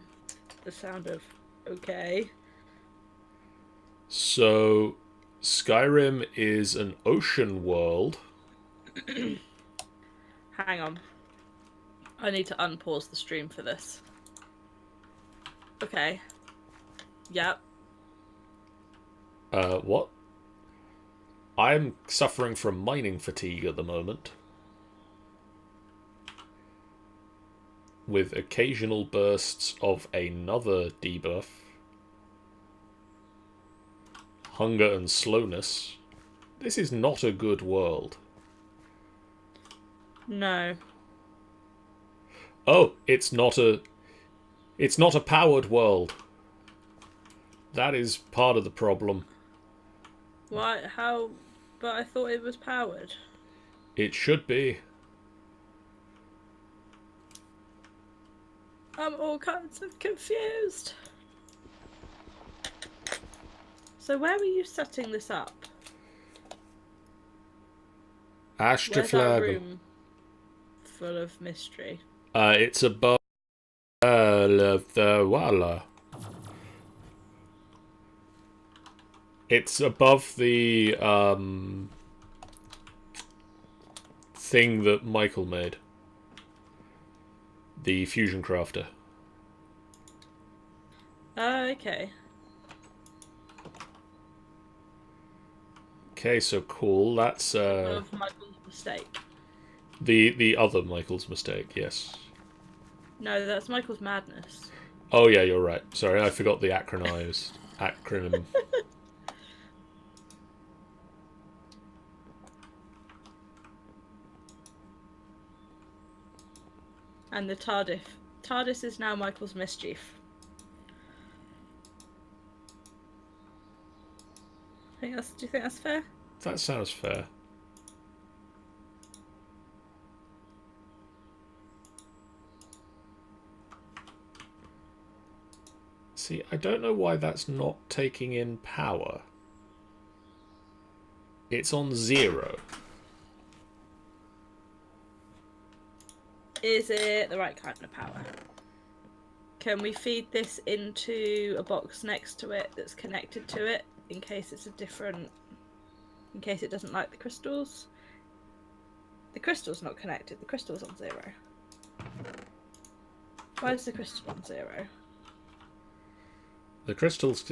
the sound of okay. So, Skyrim is an ocean world. Hang on. I need to unpause the stream for this. Okay. Yep. What? I'm suffering from mining fatigue at the moment. With occasional bursts of another debuff. Hunger and slowness. This is not a good world. No. Oh, it's not a powered world. That is part of the problem. Why? How? But I thought it was powered. It should be. I'm all kinds of confused. So where were you setting this up? Where's that Ashtraflag. room full of mystery? It's above of the Walla. It's above the thing that Michael made. The fusion crafter. Okay. Okay, so cool. That's Of Michael's mistake. the other Michael's mistake. Yes. No, that's Michael's madness. Oh yeah, you're right. Sorry, I forgot the acronym. And the TARDIS. TARDIS is now Michael's mischief. Do you think that's fair? That sounds fair. See, I don't know why that's not taking in power. It's on 0. Is it the right kind of power? Can we feed this into a box next to it that's connected to it in case it's a different... in case it doesn't like the crystals? The crystal's not connected. The crystal's on 0. Why is the crystal on 0? The crystals...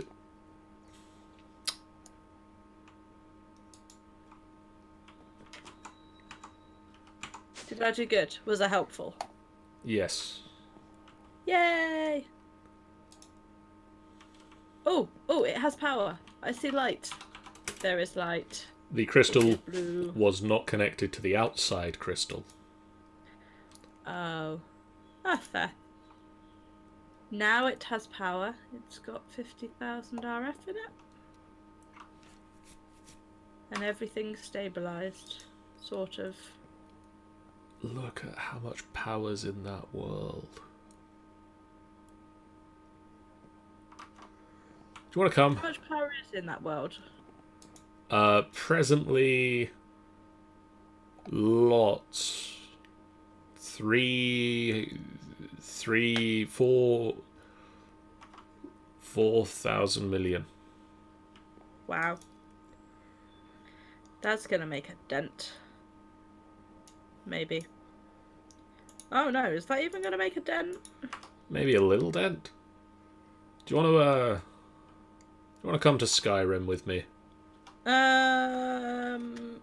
Did I do good? Was I helpful? Yes. Yay! Oh, it has power. I see light. There is light. The crystal Blue. was not connected to the outside crystal. Oh. Ah, fair. Now it has power. It's got 50,000 RF in it. And everything's stabilised. Sort of. Look at how much power's in that world. Do you want to come? How much power is in that world? Presently... lots. 4,000 million. Wow. That's gonna make a dent. Maybe. Oh no, is that even gonna make a dent? Maybe a little dent. Do you want to come to Skyrim with me?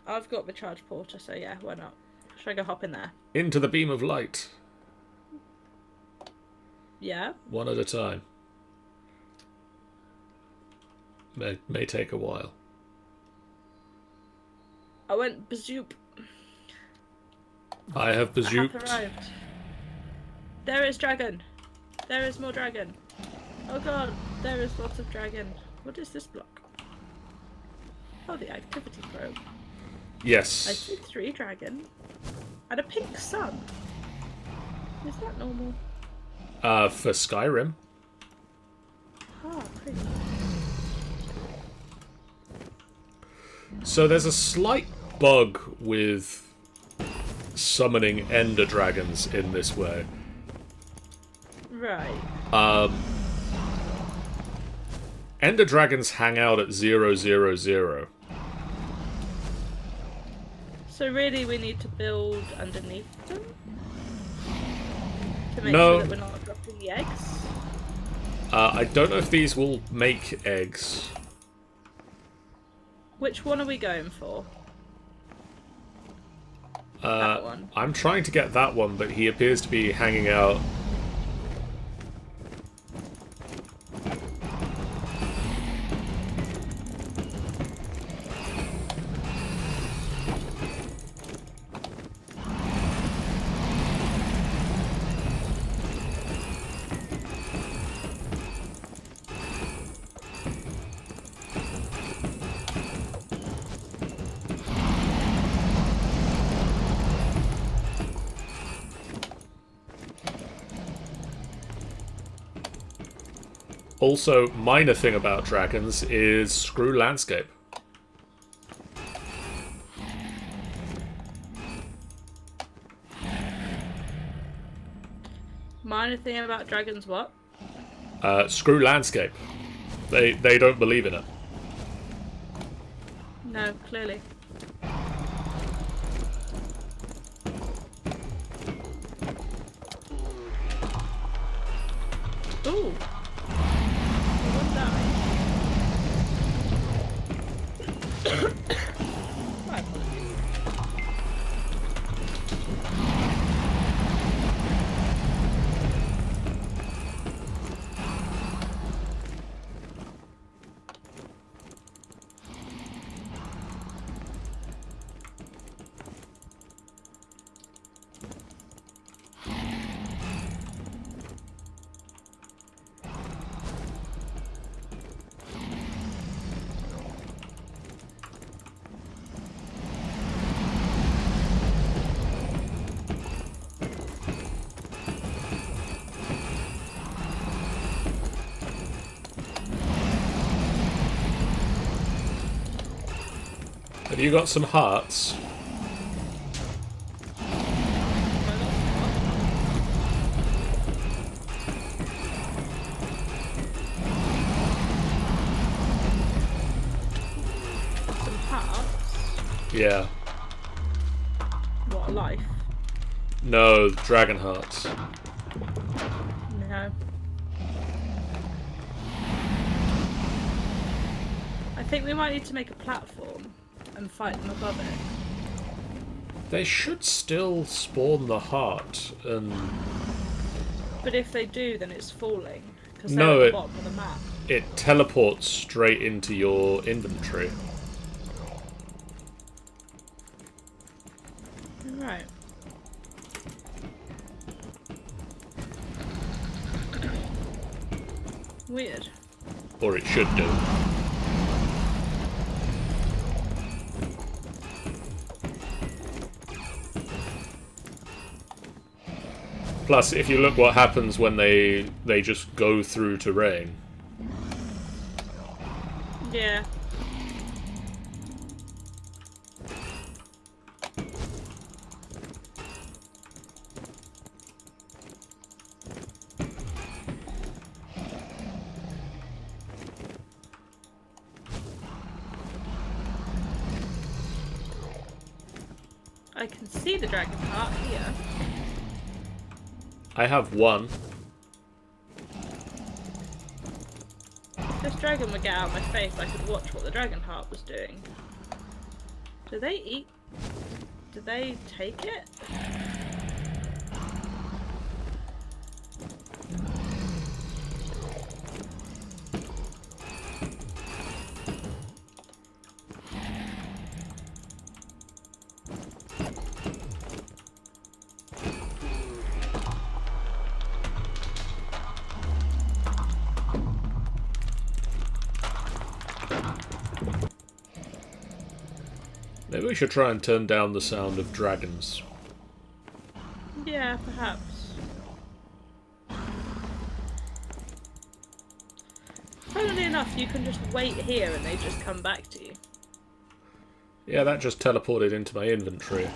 I've got the charge porter, so yeah, why not? Should I go hop in there? Into the beam of light. Yeah. One at a time. May take a while. I went bazoop. I have I have bazooked. arrived. There is dragon. There is more dragon. Oh god, there is lots of dragon. What is this block? Oh, the activity probe. I Yes. see 3 dragon. And a pink sun. Is that normal? For Skyrim. Oh, pretty. So there's a slight bug with summoning ender dragons in this way. Right. Ender dragons hang out at 000. So really we need to build underneath them? To make No. sure that we're not dropping the eggs? I don't know if these will make eggs. Which one are we going for? That one. I'm trying to get that one, but he appears to be hanging out. Also, minor thing about dragons is screw landscape. Minor thing about dragons, what? Screw landscape. They don't believe in it. No, clearly. Ooh. One died. My apologies. Have you got some hearts? Some hearts. Yeah. What, a life? No, dragon hearts. No. I think we might need to make a platform and fight them above it. They should still spawn the heart, and But if they do, then it's falling. Because No, they're at it- the bottom of the map. it teleports straight into your inventory. Right. Weird. Or it should do. Plus, if you look what happens when they just go through terrain. Yeah. I can see the dragon heart here. I have one. If this dragon would get out of my face, I could watch what the dragon heart was doing. Do they eat? Do they take it? Maybe we should try and turn down the sound of dragons. Yeah, perhaps. Funnily enough, you can just wait here and they just come back to you. Yeah, that just teleported into my inventory.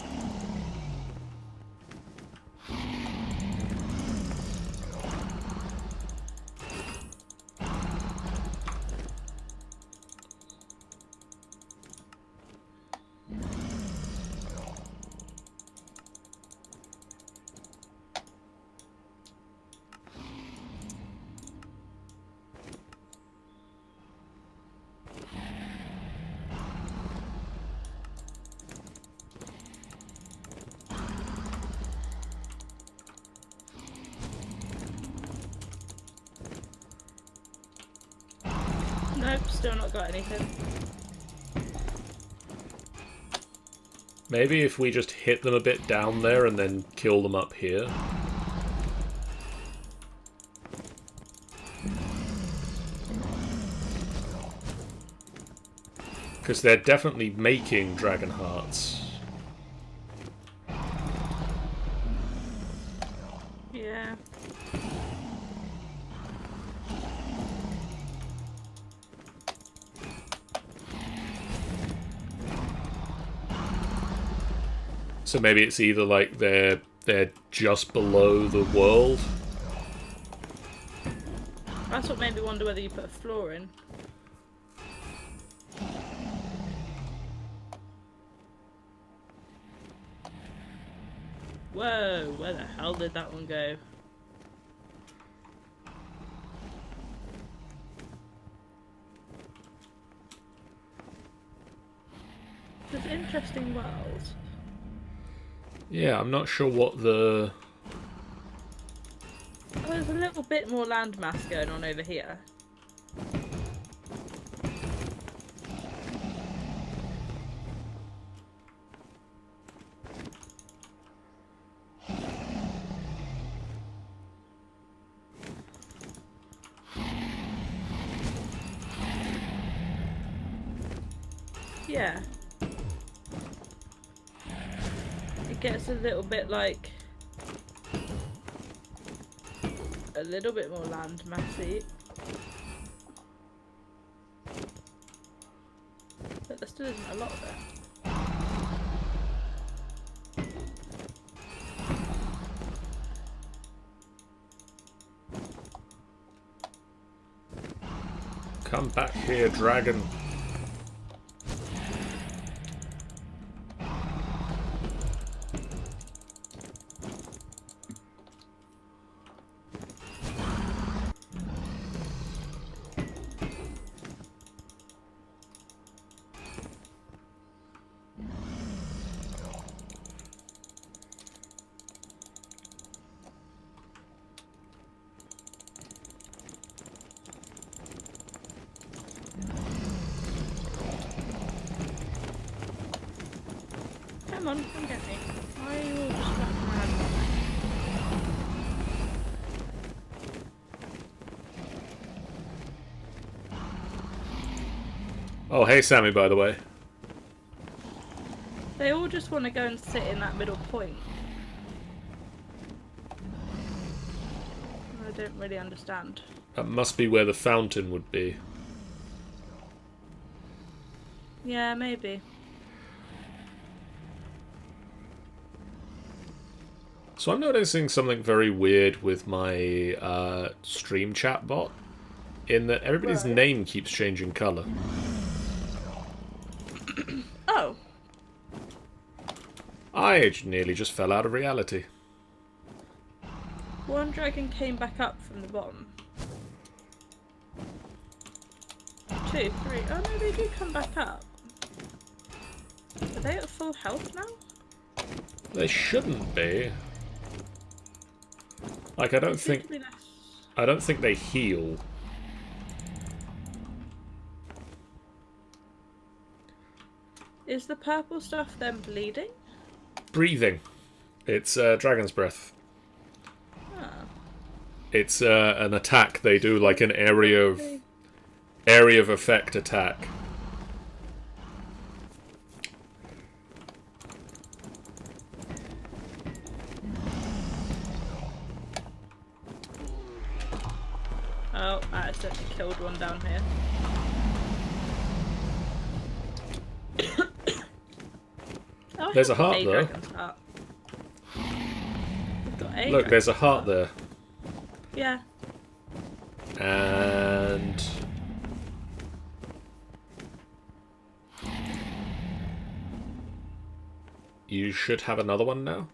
Nope, still not got anything. Maybe if we just hit them a bit down there and then kill them up here. Because they're definitely making dragon hearts. Yeah. So maybe it's either like they're just below the world. That's what made me wonder whether you put a floor in. Whoa, where the hell did that one go? It's an interesting world. Yeah, I'm not sure what the... Oh, there's a little bit more landmass going on over here. Yeah. It gets a little bit like... a little bit more land massy. But there still isn't a lot of it. Come back here, dragon. Come on, come get me. Why are you all just flapping around? Oh, hey Sammy, by the way. They all just want to go and sit in that middle point. I don't really understand. That must be where the fountain would be. Yeah, maybe. So I'm noticing something very weird with my stream chat bot, in that everybody's Right. name keeps changing colour. Oh, I nearly just fell out of reality. one dragon came back up from the bottom. 2, 3. Oh no, they do come back up. Are they at full health now? They shouldn't be. Like, I don't think they heal. Is the purple stuff then bleeding? Breathing. It's dragon's breath. Ah. It's an attack they do, like an area of effect attack. Oh, I accidentally killed one down here. Oh, There's a I've got heart, though. dragon's heart. I've got a Look, there's a dragon's heart there. Yeah. And... you should have another one now?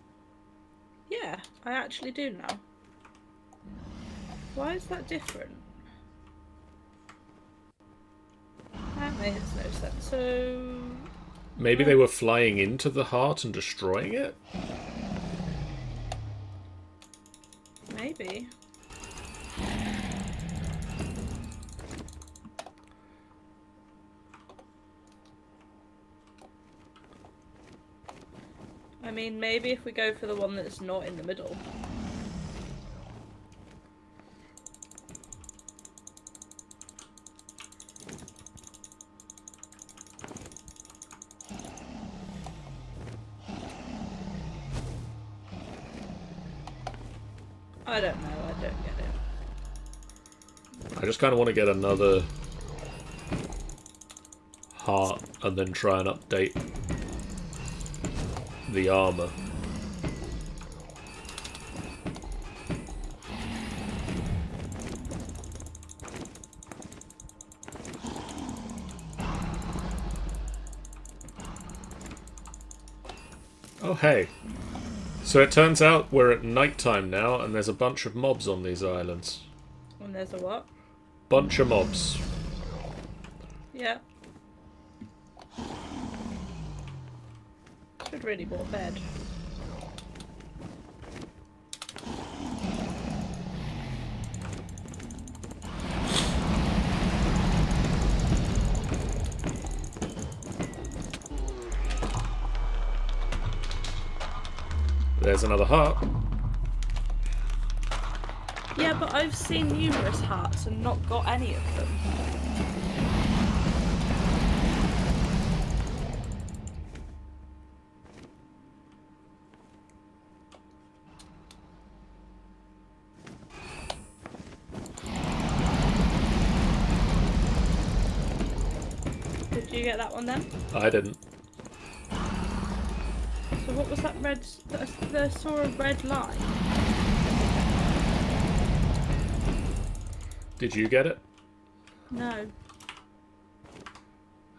Yeah, I actually do now. Why is that different? That makes no sense. So... Maybe they were flying into the heart and destroying it? Maybe. I mean, maybe if we go for the one that's not in the middle. I don't know, I don't get it. I just kind of want to get another heart and then try and update the armour. Oh hey. So it turns out we're at nighttime now and there's a bunch of mobs on these islands. And there's a what? Bunch of mobs. Yeah. Should really bought a bed. There's another heart. Yeah, but I've seen numerous hearts and not got any of them. Did you get that one then? I didn't. So what was that red... I saw a red line. Did you get it? No.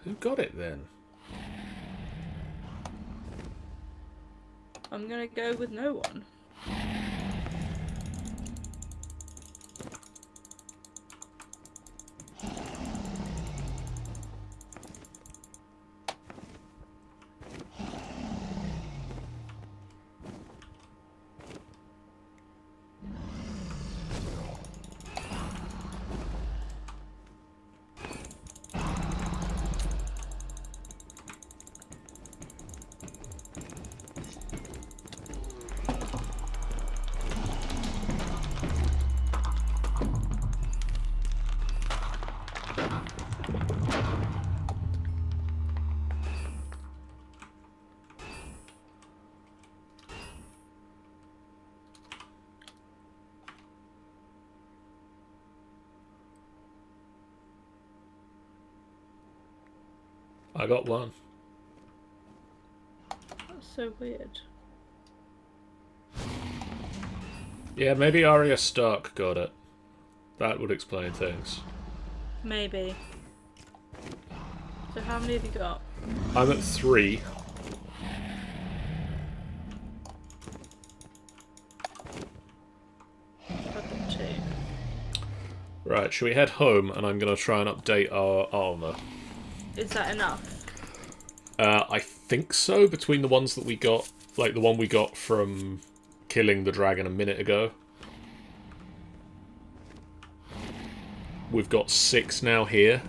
Who got it then? I'm gonna go with no one. I got one. That's so weird. Yeah, maybe Arya Stark got it. That would explain things. Maybe. So how many have you got? I'm at 3. I've got 2. Right, should we head home and I'm going to try and update our armour? Is that enough? I think so, between the ones that we got, like the one we got from killing the dragon a minute ago. We've got 6 now here.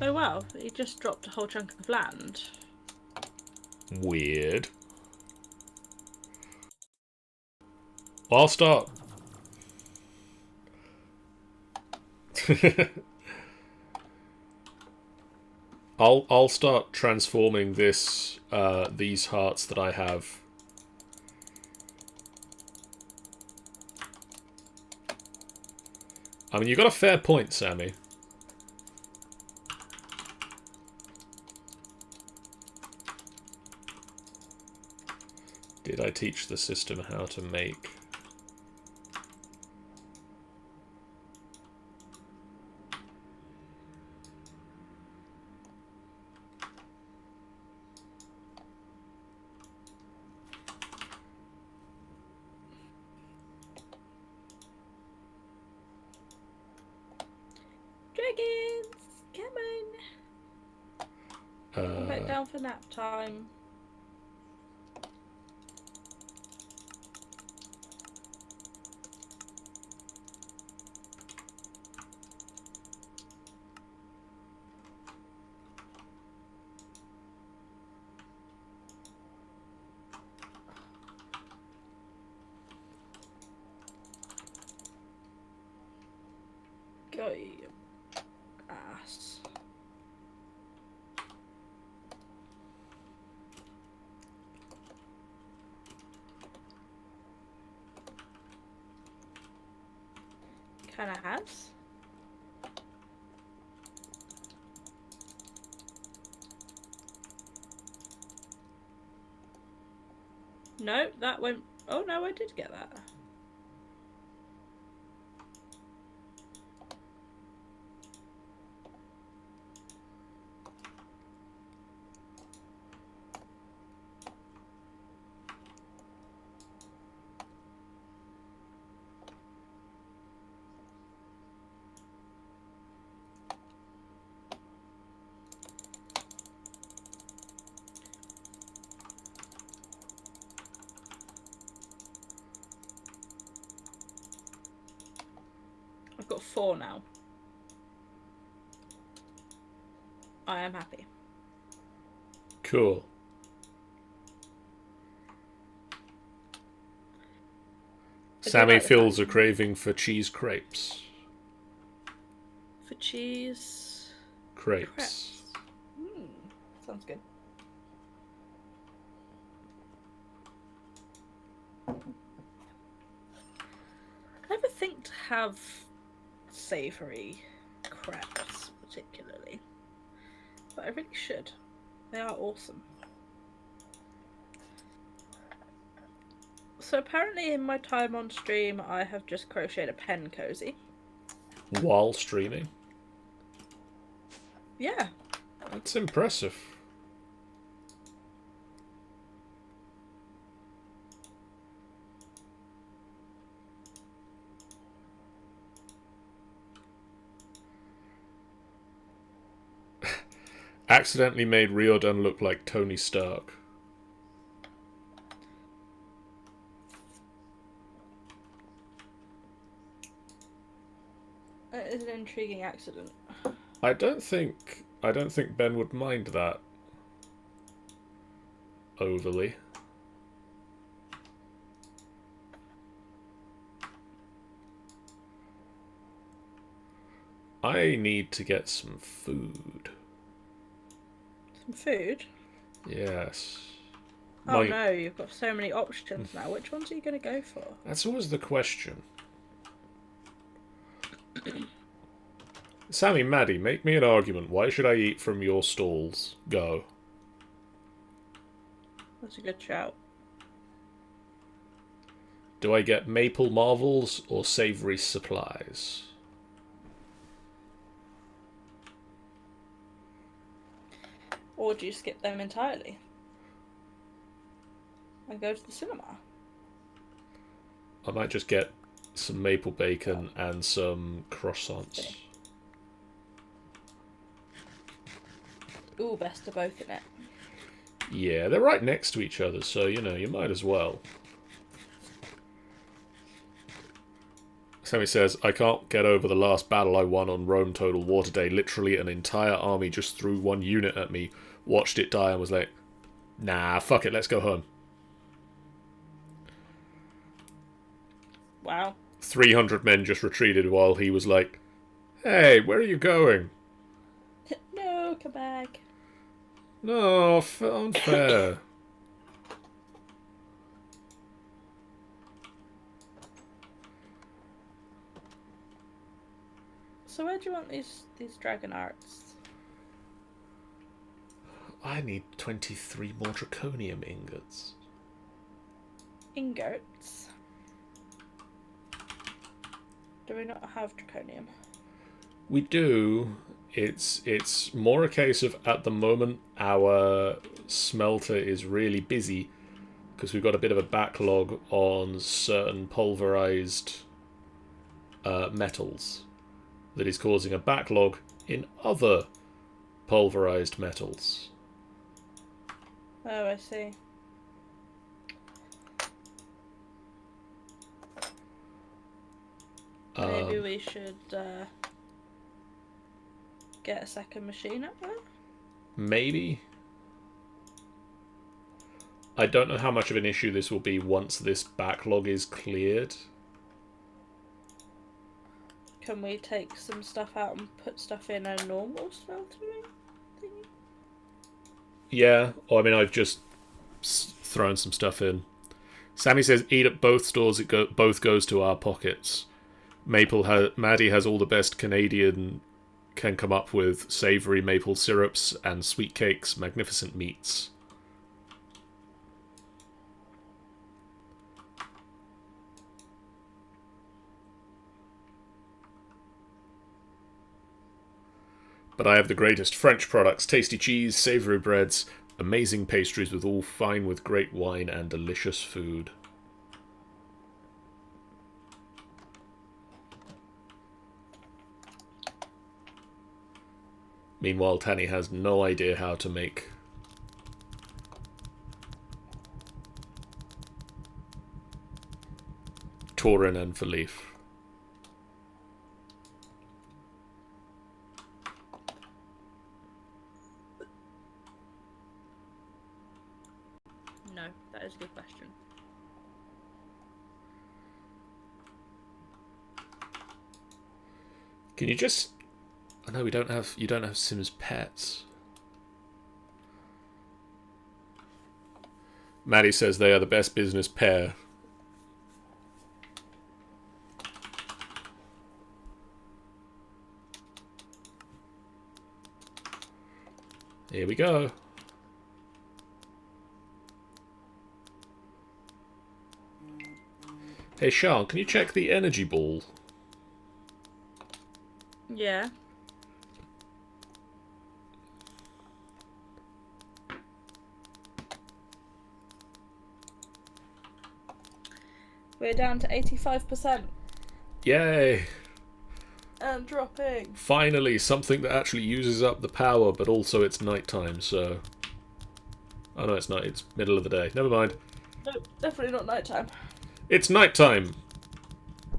Oh wow, he just dropped a whole chunk of land. Weird. I'll start. I'll start transforming this these hearts that I have I mean, you got a fair point, Sammy. Did I teach the system how to make... Dragons, come on. I'm back down for nap time. Go, you ass. Kinda has. No, that went... Oh no, I did get that. I've got 4 now. I am happy. Cool. Sammy feels a craving for cheese crepes. For cheese... Crepes. Sounds good. I never think to have savoury crepes, particularly. But I really should. They are awesome. So apparently in my time on stream, I have just crocheted a pen cozy. While streaming? Yeah. That's impressive. Accidentally made Riordan look like Tony Stark. It is an intriguing accident. I don't think Ben would mind that overly. I need to get some food. Some food? Yes. Oh no, you've got so many options now. Which ones are you going to go for? That's always the question. Sammy, Maddie, make me an argument. Why should I eat from your stalls? Go. That's a good shout. Do I get maple marvels or savoury supplies? Or do you skip them entirely? And go to the cinema? I might just get some maple bacon and some croissants. Okay. Ooh, best of both in it. Yeah, they're right next to each other, so, you know, you might as well. Sammy says, I can't get over the last battle I won on Rome Total War today. Literally an entire army just threw one unit at me, watched it die and was like, nah, fuck it, let's go home. Wow. 300 men just retreated while he was like, hey, where are you going? No, come back. No, unfair. So where do you want these dragon arts? I need 23 more draconium ingots. Ingots? Do we not have draconium? We do. It's more a case of, at the moment, our smelter is really busy because we've got a bit of a backlog on certain pulverized metals that is causing a backlog in other pulverized metals. Oh, I see. Maybe we should get a second machine up there? Maybe. I don't know how much of an issue this will be once this backlog is cleared. Can we take some stuff out and put stuff in a normal smeltering thingy? Yeah, or I mean, I've just thrown some stuff in. Sammy says, eat at both stores, both goes to our pockets. Maddie has all the best Canadian can come up with: savoury maple syrups and sweet cakes, magnificent meats. But I have the greatest French products: tasty cheese, savoury breads, amazing pastries with all fine with great wine and delicious food. Meanwhile, Tanny has no idea how to make Tauren and Philippe. No, that is a good question. Can you just... I know we don't have... You don't have Sims pets. Maddie says they are the best business pair. Here we go. Hey Sean, can you check the energy ball? Yeah. We're down to 85%. Yay! And dropping. Finally, something that actually uses up the power, but also it's nighttime, so... Oh no, it's not. It's middle of the day. Never mind. Nope, definitely not nighttime. It's nighttime!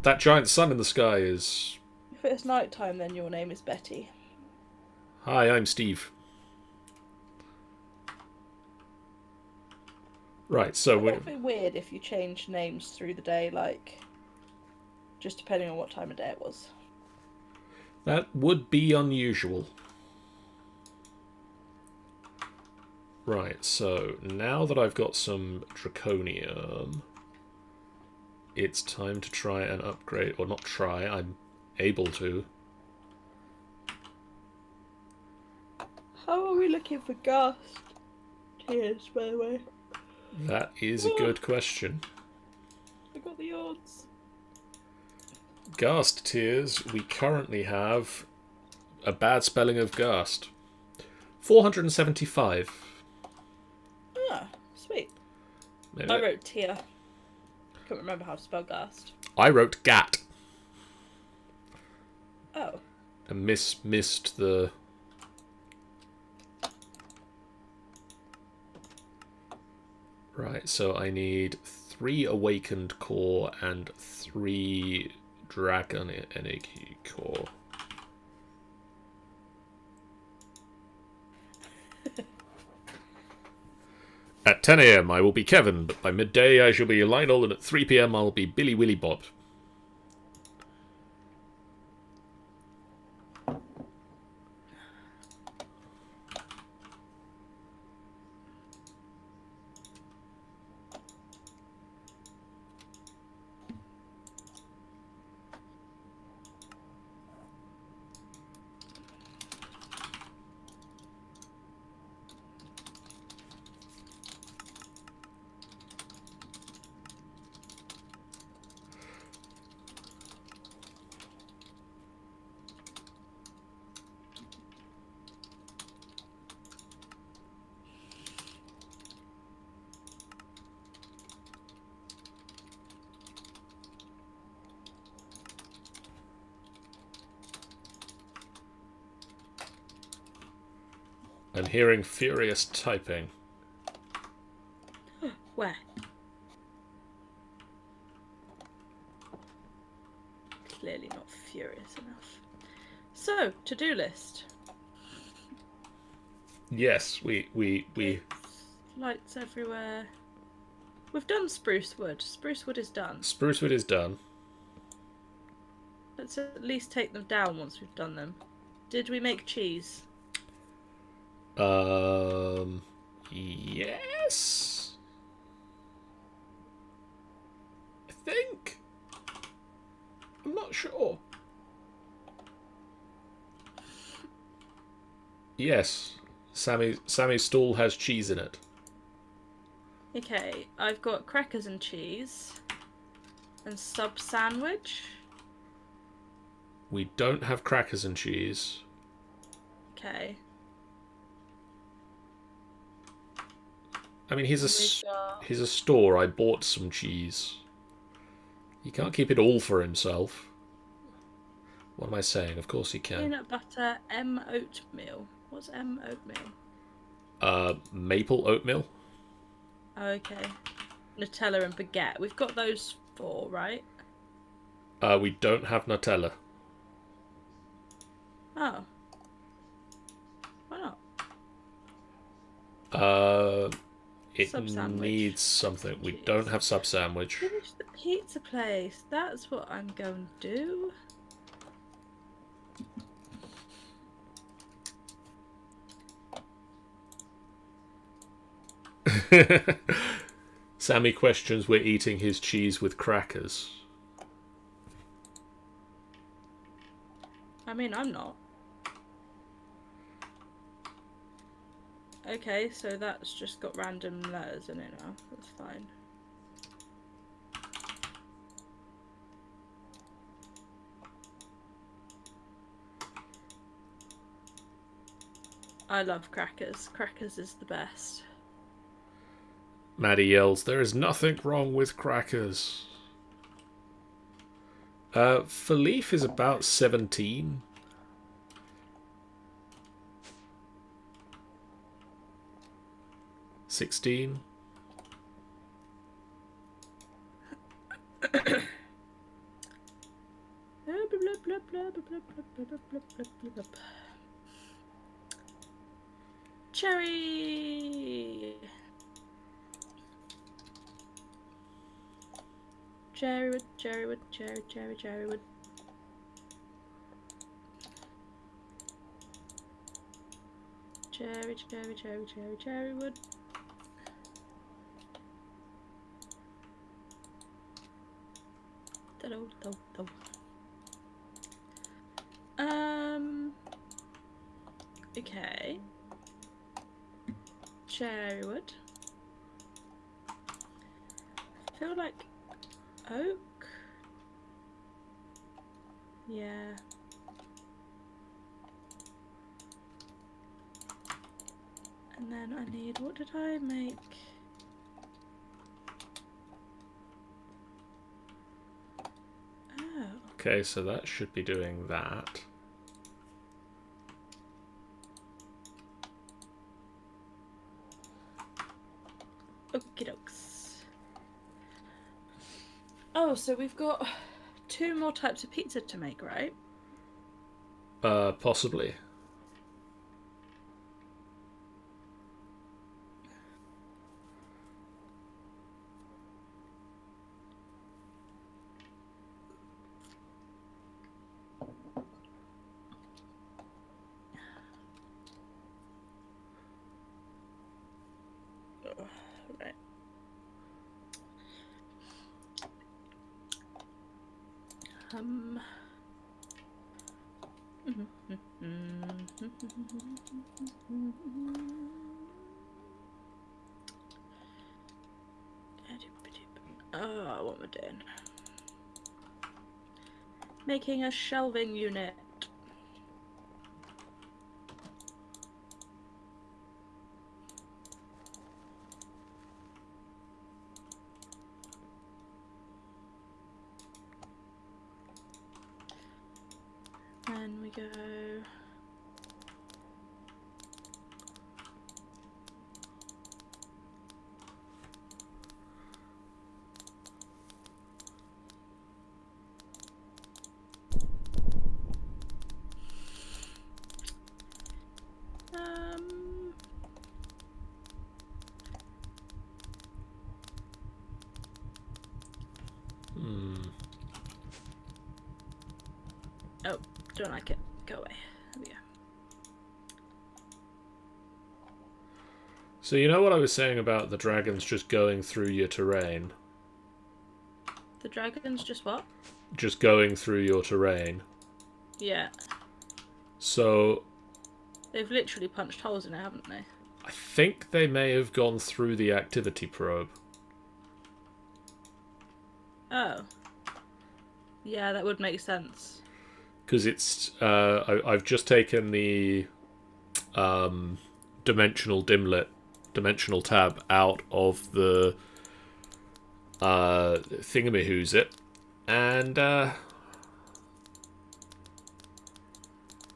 That giant sun in the sky is... If it's nighttime, then your name is Betty. Hi, I'm Steve. Right, so It would be weird if you changed names through the day, like... just depending on what time of day it was. that would be unusual. Right, so now that I've got some draconium, it's time to try and upgrade, or not try, I'm able to. How are we looking for ghast tears, by the way? That is a good question. I got the odds. Ghast tears, we currently have a bad spelling of ghast. 475. Ah, sweet. Maybe I wrote tear. Couldn't remember how to spell ghast. I wrote gat Oh. and missed the... Right, so I need 3 awakened core and 3 dragon energy core. At 10 AM I will be Kevin, but by midday I shall be Lionel, and at 3 PM I will be Billy Willy Bob. And hearing furious typing. Where? Clearly not furious enough. So, to-do list. Yes, we Lights everywhere. We've done spruce wood. Spruce wood is done. Spruce wood is done. Let's at least take them down once we've done them. Did we make cheese? Yes. I think. I'm not sure. Yes. Sammy's stall has cheese in it. Okay, I've got crackers and cheese. And sub sandwich. We don't have crackers and cheese. Okay. I mean, he's a store. I bought some cheese. He can't keep it all for himself. What am I saying? Of course he can. Peanut butter, M oatmeal. What's M oatmeal? Maple oatmeal. Oh, okay. Nutella and baguette. We've got those 4, right? We don't have Nutella. Oh. Why not? It Sub-sandwich. needs something. We don't have sub sandwich. Finish the pizza place. That's what I'm going to do. Sammy questions we're eating his cheese with crackers. I mean, I'm not. Okay, so that's just got random letters in it now. That's fine. I love crackers. Crackers is the best. Maddie yells, "There is nothing wrong with crackers." Philippe is about 17. $16. Cherry. Cherrywood, cherrywood, cherrywood. Cherrywood. Okay. Cherrywood. I feel like oak. Yeah. And then I need, what did I make? Oh. Okay, so that should be doing that. Okie dokes. Oh, so we've got 2 more types of pizza to make, right? Possibly. Right. Oh, what am I doing? Making a shelving unit. And we go Don't like it. Go away. There we go. So you know what I was saying about the dragons just going through your terrain? The dragons just what? Just going through your terrain. Yeah. So They've literally punched holes in it, haven't they? I think they may have gone through the activity probe. Oh. Yeah, that would make sense. Because it's... I've just taken the dimensional tab out of the thingamahoosit, and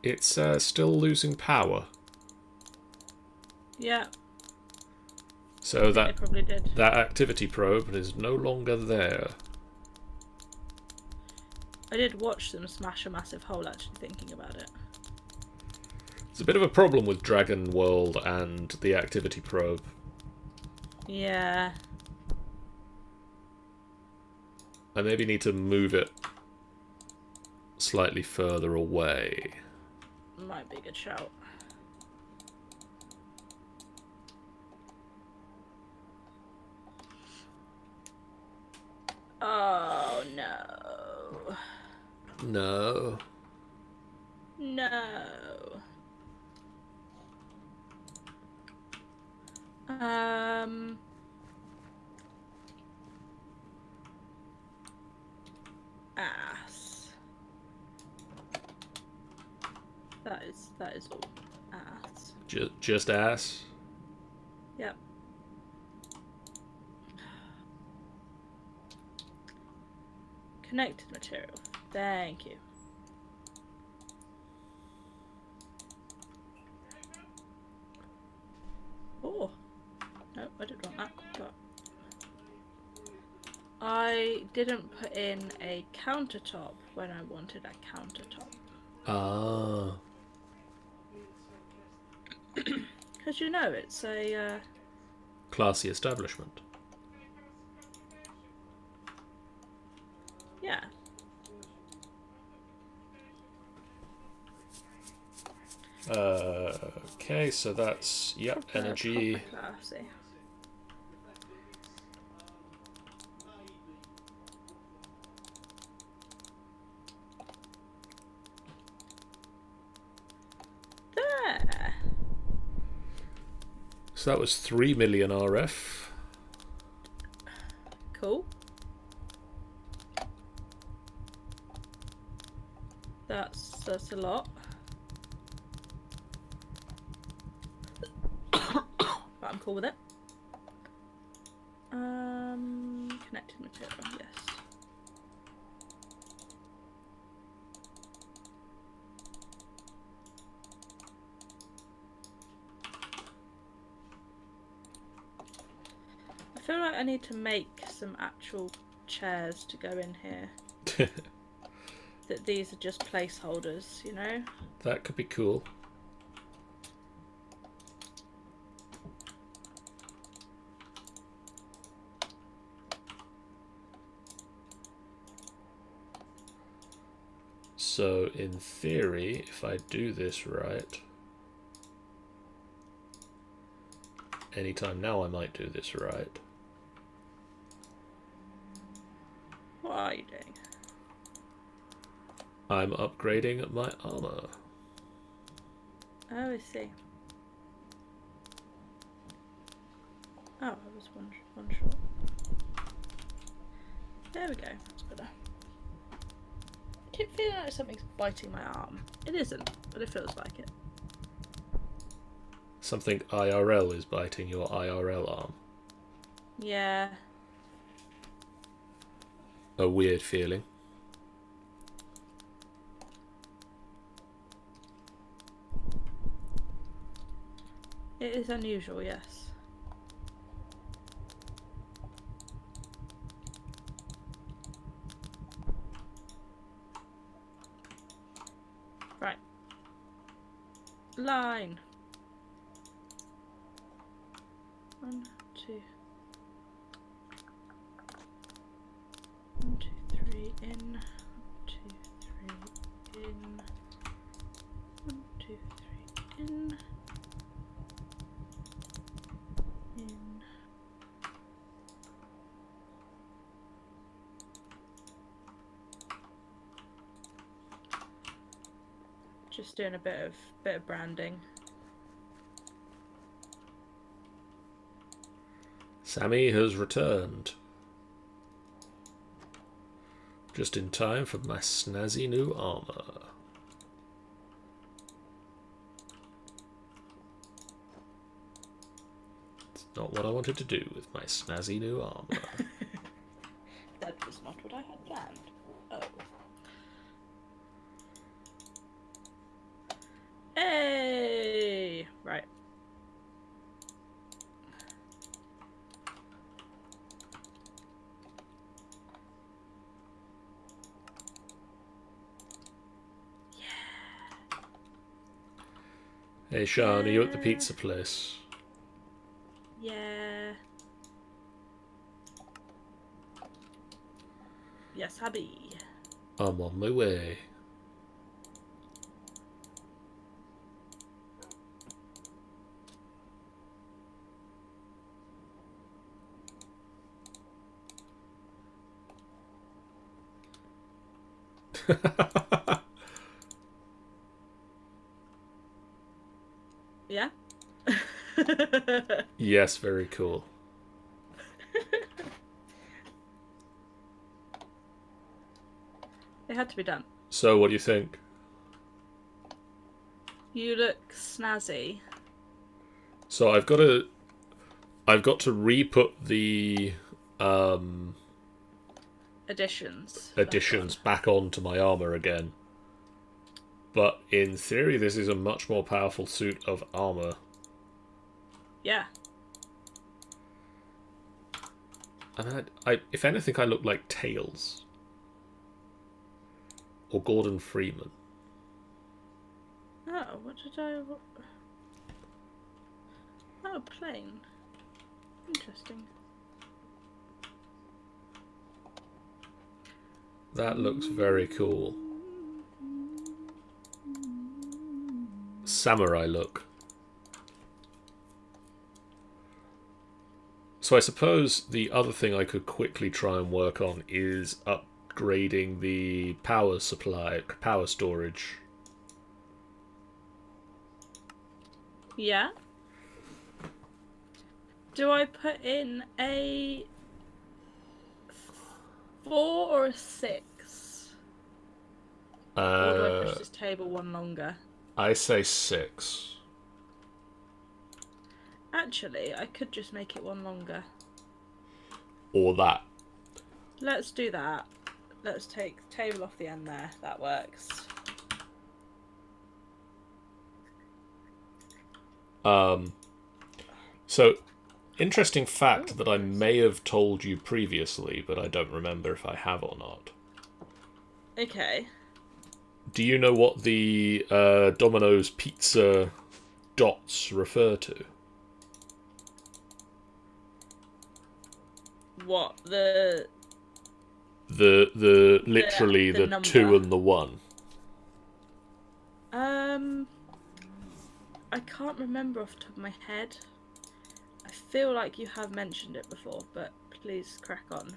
it's still losing power. Yeah. So They probably did. that activity probe is no longer there. I did watch them smash a massive hole, actually, thinking about it. It's a bit of a problem with Dragon World and the activity probe. Yeah. I maybe need to move it slightly further away. Might be a good shout. Oh no. No. No. Ass. That is all ass. Just ass? Yep. Connected material. Thank you. Oh. No, I didn't want that. But I didn't put in a countertop when I wanted a countertop. Ah. Because you know, it's a... Classy establishment. yeah. Okay, so that's, yep, energy. Proper classy. There. So that was 3 million RF. Cool. That's a lot. But I'm cool with it. Connected material, yes. I feel like I need to make some actual chairs to go in here. That these are just placeholders, you know? That could be cool. So, in theory, if I do this right, anytime now I might do this right. What are you doing? I'm upgrading my armour. Oh, I see. Oh, I was one short. There we go. That's better. I keep feeling like something's biting my arm. It isn't, but it feels like it. Something IRL is biting your IRL arm. Yeah. A weird feeling. It is unusual, yes. Right. Line. 1, 2. 1, 2, 3 in. 1, 2, 3 in. Just doing a bit of branding. Sammy has returned. Just in time for my snazzy new armour. It's not what I wanted to do with my snazzy new armour. That was not what I had planned. Oh. Hey! Right. Hey Sean, are you at the pizza place? Yeah. Yes, hubby. I'm on my way. Yeah? Yes, very cool. It had to be done. So, what do you think? You look snazzy. So I've got to re-put the Additions. back onto my armor again. But in theory, this is a much more powerful suit of armor. Yeah. I mean, if anything, I look like Tails or Gordon Freeman. Oh, what did I... Oh, plain. Interesting. That looks very cool. Samurai look. So I suppose the other thing I could quickly try and work on is upgrading the power supply, power storage. Yeah? Do I put in a 4 or a 6? Or do I push this table one longer? I say 6. Actually, I could just make it one longer. Or that. Let's do that. Let's take the table off the end there. That works. So, interesting fact that I may have told you previously, but I don't remember if I have or not. Okay. Do you know what the Domino's pizza dots refer to? What? The literally the number. 2 and the 1. I can't remember off the top of my head. I feel like you have mentioned it before, but please crack on.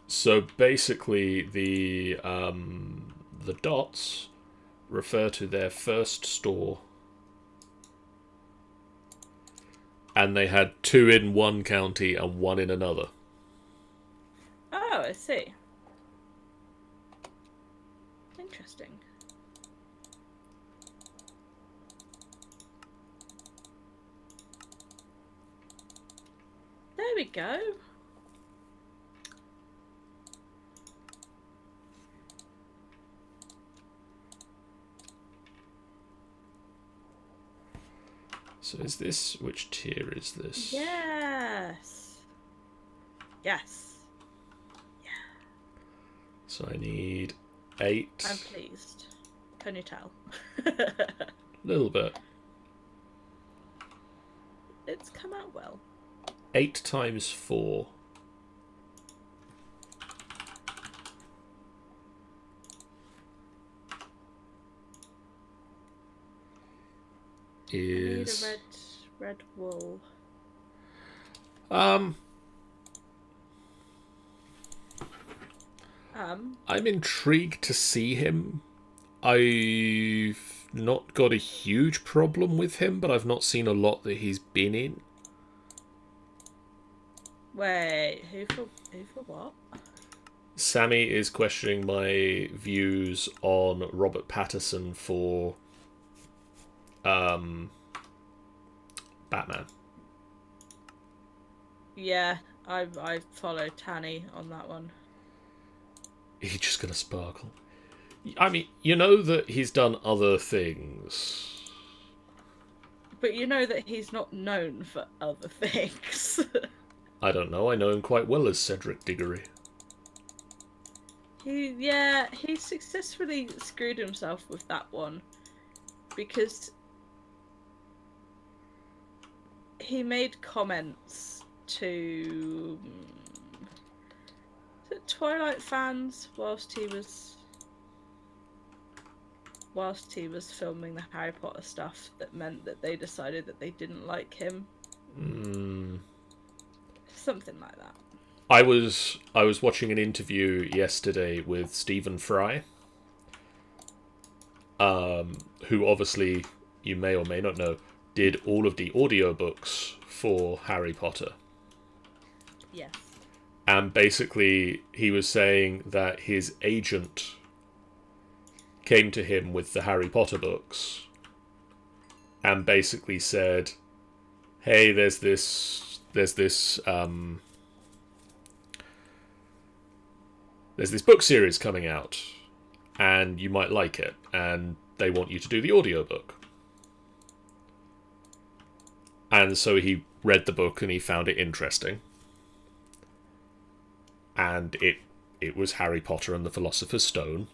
So basically, the dots refer to their first store, and they had 2 in one county and 1 in another. Oh, I see. Interesting. There we go. So is this... which tier is this? Yes. Yes. Yeah. So I need 8. I'm pleased. Can you tell? A little bit. It's come out well. 8 times 4. Is... I need a red wool. I'm intrigued to see him. I've not got a huge problem with him, but I've not seen a lot that he's been in. Wait, who for what? Sammy is questioning my views on Robert Pattinson for Batman. Yeah, I follow Tanny on that one. He's just gonna sparkle. I mean, you know that he's done other things. But you know that he's not known for other things. I don't know, I know him quite well as Cedric Diggory. He successfully screwed himself with that one. Because he made comments to Twilight fans whilst he was filming the Harry Potter stuff that meant that they decided that they didn't like him. Something like that. I was watching an interview yesterday with Stephen Fry, who obviously, you may or may not know, did all of the audiobooks for Harry Potter. Yes. And basically, he was saying that his agent came to him with the Harry Potter books and basically said, hey, there's this book series coming out and you might like it, and they want you to do the audiobook. And so he read the book and he found it interesting. And it was Harry Potter and the Philosopher's Stone.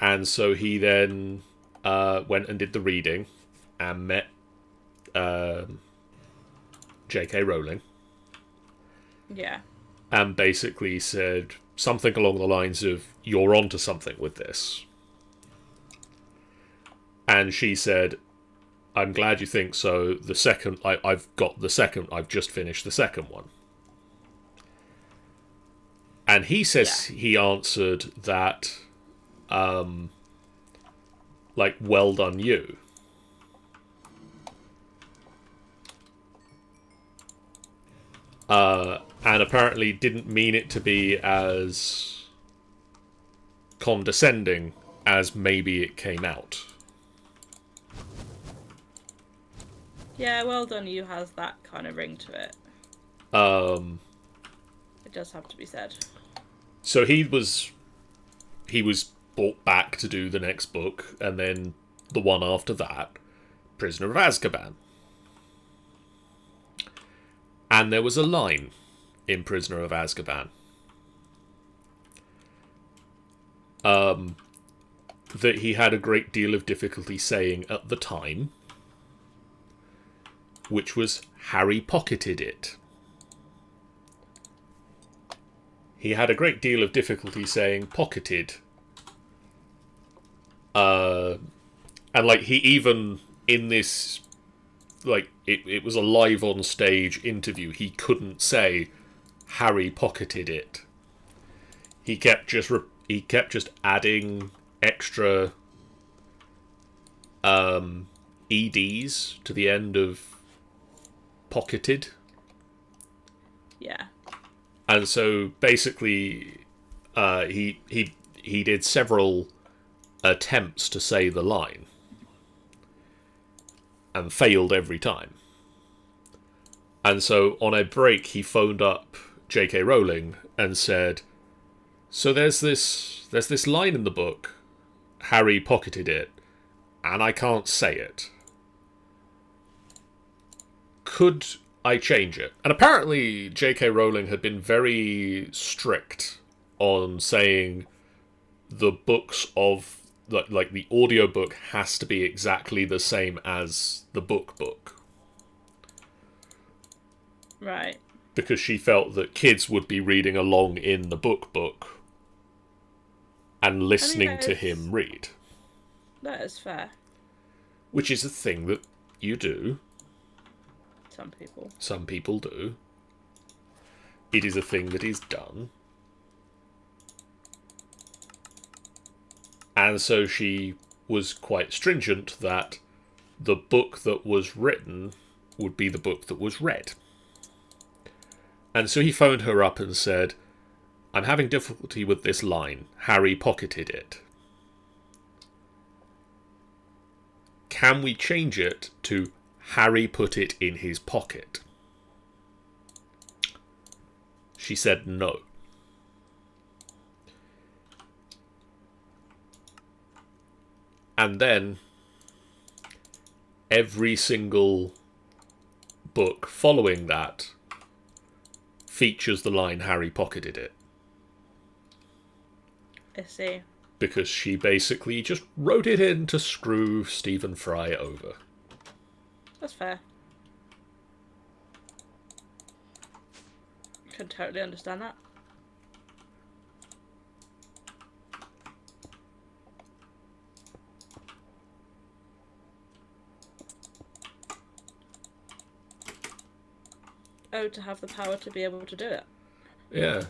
And so he then went and did the reading and met J.K. Rowling. Yeah. And basically said something along the lines of, you're onto something with this. And she said, I'm glad you think so. The second, I've just finished the second one. And he says he answered that, well done you. And apparently didn't mean it to be as condescending as maybe it came out. Yeah, well done you has that kind of ring to it. It does have to be said. So he was brought back to do the next book, and then the one after that, Prisoner of Azkaban. And there was a line in Prisoner of Azkaban that he had a great deal of difficulty saying at the time, which was, Harry pocketed it. He had a great deal of difficulty saying pocketed. And he even, in this, it was a live on stage interview, he couldn't say Harry pocketed it. He kept just adding extra EDs to the end of pocketed. Yeah. And so basically he did several attempts to say the line and failed every time. And so on a break he phoned up J.K. Rowling and said, so there's this line in the book, Harry pocketed it, and I can't say it. Could I change it? And apparently J.K. Rowling had been very strict on saying the books of the audiobook has to be exactly the same as the book. Right. Because she felt that kids would be reading along in the book and listening to him read. That is fair. Which is a thing that you do. Some people. Some people do. It is a thing that is done. And so she was quite stringent that the book that was written would be the book that was read. And so he phoned her up and said, I'm having difficulty with this line. Harry pocketed it. Can we change it to Harry put it in his pocket? She said no. And then every single book following that features the line Harry pocketed it. I see. Because she basically just wrote it in to screw Stephen Fry over. That's fair. Can totally understand that. Oh, to have the power to be able to do it. Yeah.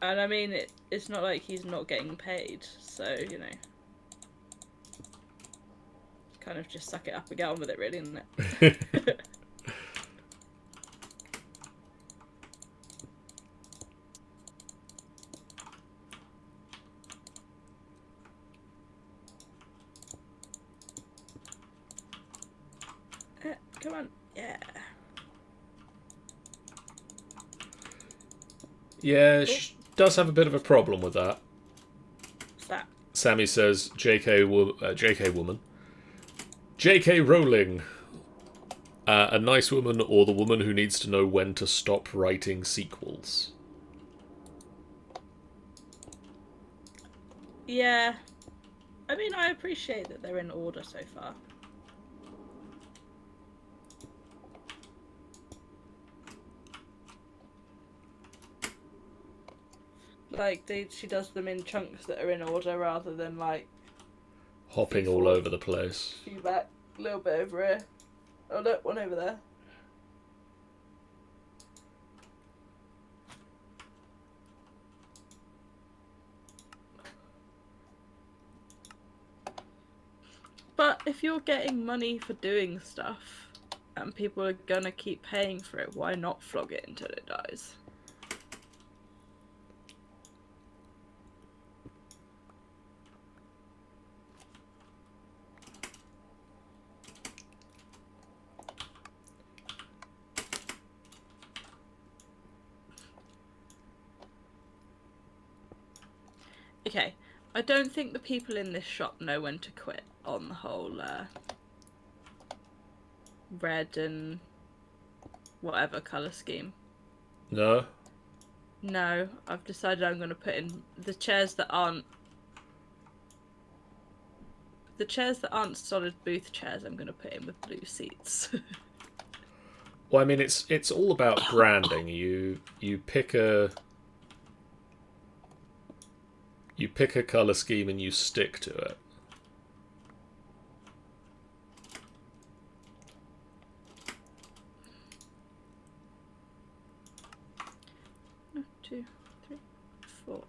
And I mean, it's not like he's not getting paid, so, you know. Kind of just suck it up and get on with it, really, isn't it? Come on, yeah. Yeah, she does have a bit of a problem with that. What's that? Sammy says, JK woman. JK Rowling. A nice woman or the woman who needs to know when to stop writing sequels. Yeah. I mean, I appreciate that they're in order so far. Like, she does them in chunks that are in order rather than, like... Hopping all over the place. Few back, a little bit over here. Oh, look, one over there. But if you're getting money for doing stuff, and people are gonna keep paying for it, why not flog it until it dies? Okay, I don't think the people in this shop know when to quit on the whole red and whatever colour scheme. No? No, I've decided I'm going to put in the chairs that aren't solid booth chairs. I'm going to put in with blue seats. Well, I mean, it's all about branding. You pick a colour scheme and you stick to it. One, two, three, four.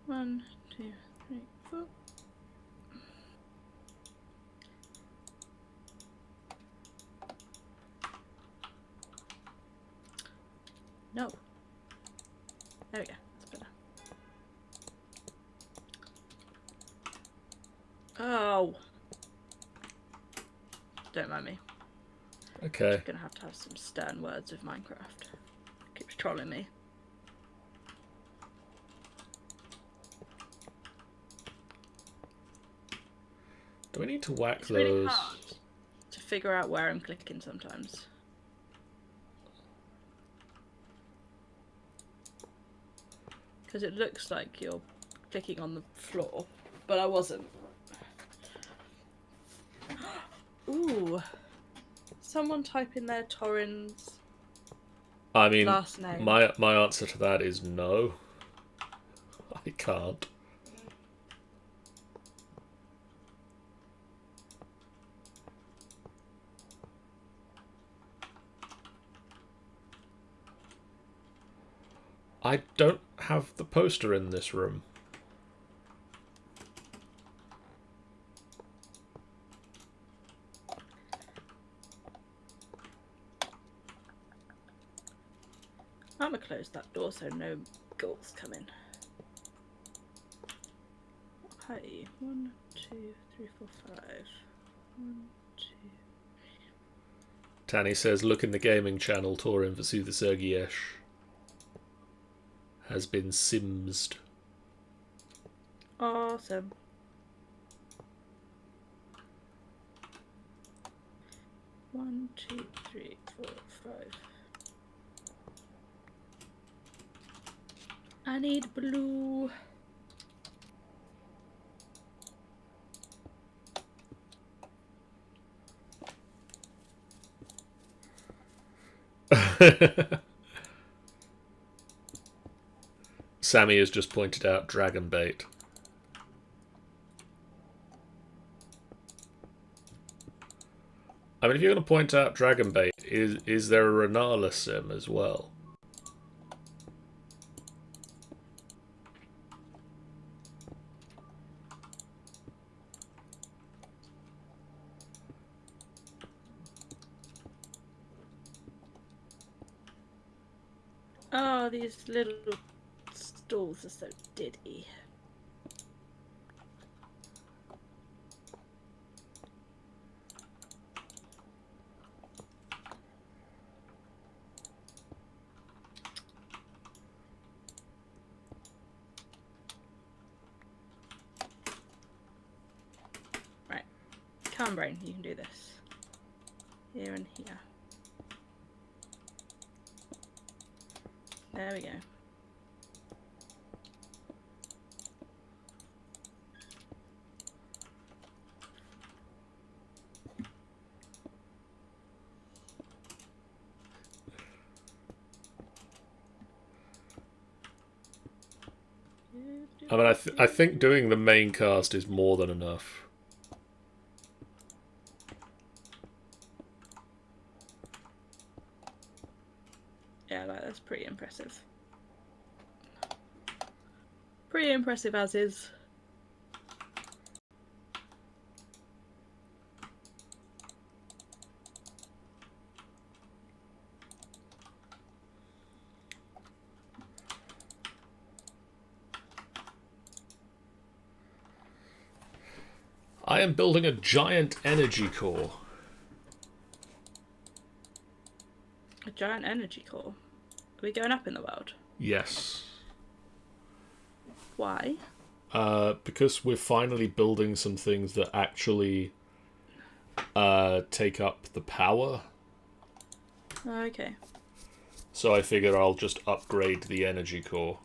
One, two, three, four. No. There we go. That's better. Oh. Don't mind me. Okay. I'm gonna have to have some stern words with Minecraft. Keeps trolling me. Do we need to whack It's those? really hard to figure out where I'm clicking sometimes. Because it looks like you're clicking on the floor, but I wasn't. Ooh. Someone type in their Torrin's I mean, last name. my answer to that is no. I can't. I don't have the poster in this room. I'm gonna close that door so no ghouls come in. Hi. 1, 2, 3, 4, 5. 1, 2. Tanny says, look in the gaming channel, Torin Vasuda Sergiesh has been simsed. Awesome. One, 2, 3, 4, 5. I need blue. Sammy has just pointed out dragon bait. I mean, if you're going to point out dragon bait, is there a Renala sim as well? Oh, these little stalls are so diddy. Right. Calm brain, you can do this. Here and here. There we go. I mean, I think doing the main cast is more than enough. Yeah, that's pretty impressive. Pretty impressive as is. I am building a giant energy core. A giant energy core. Are we going up in the world? Yes. Why? Because we're finally building some things that actually take up the power. Okay. So I figure I'll just upgrade the energy core.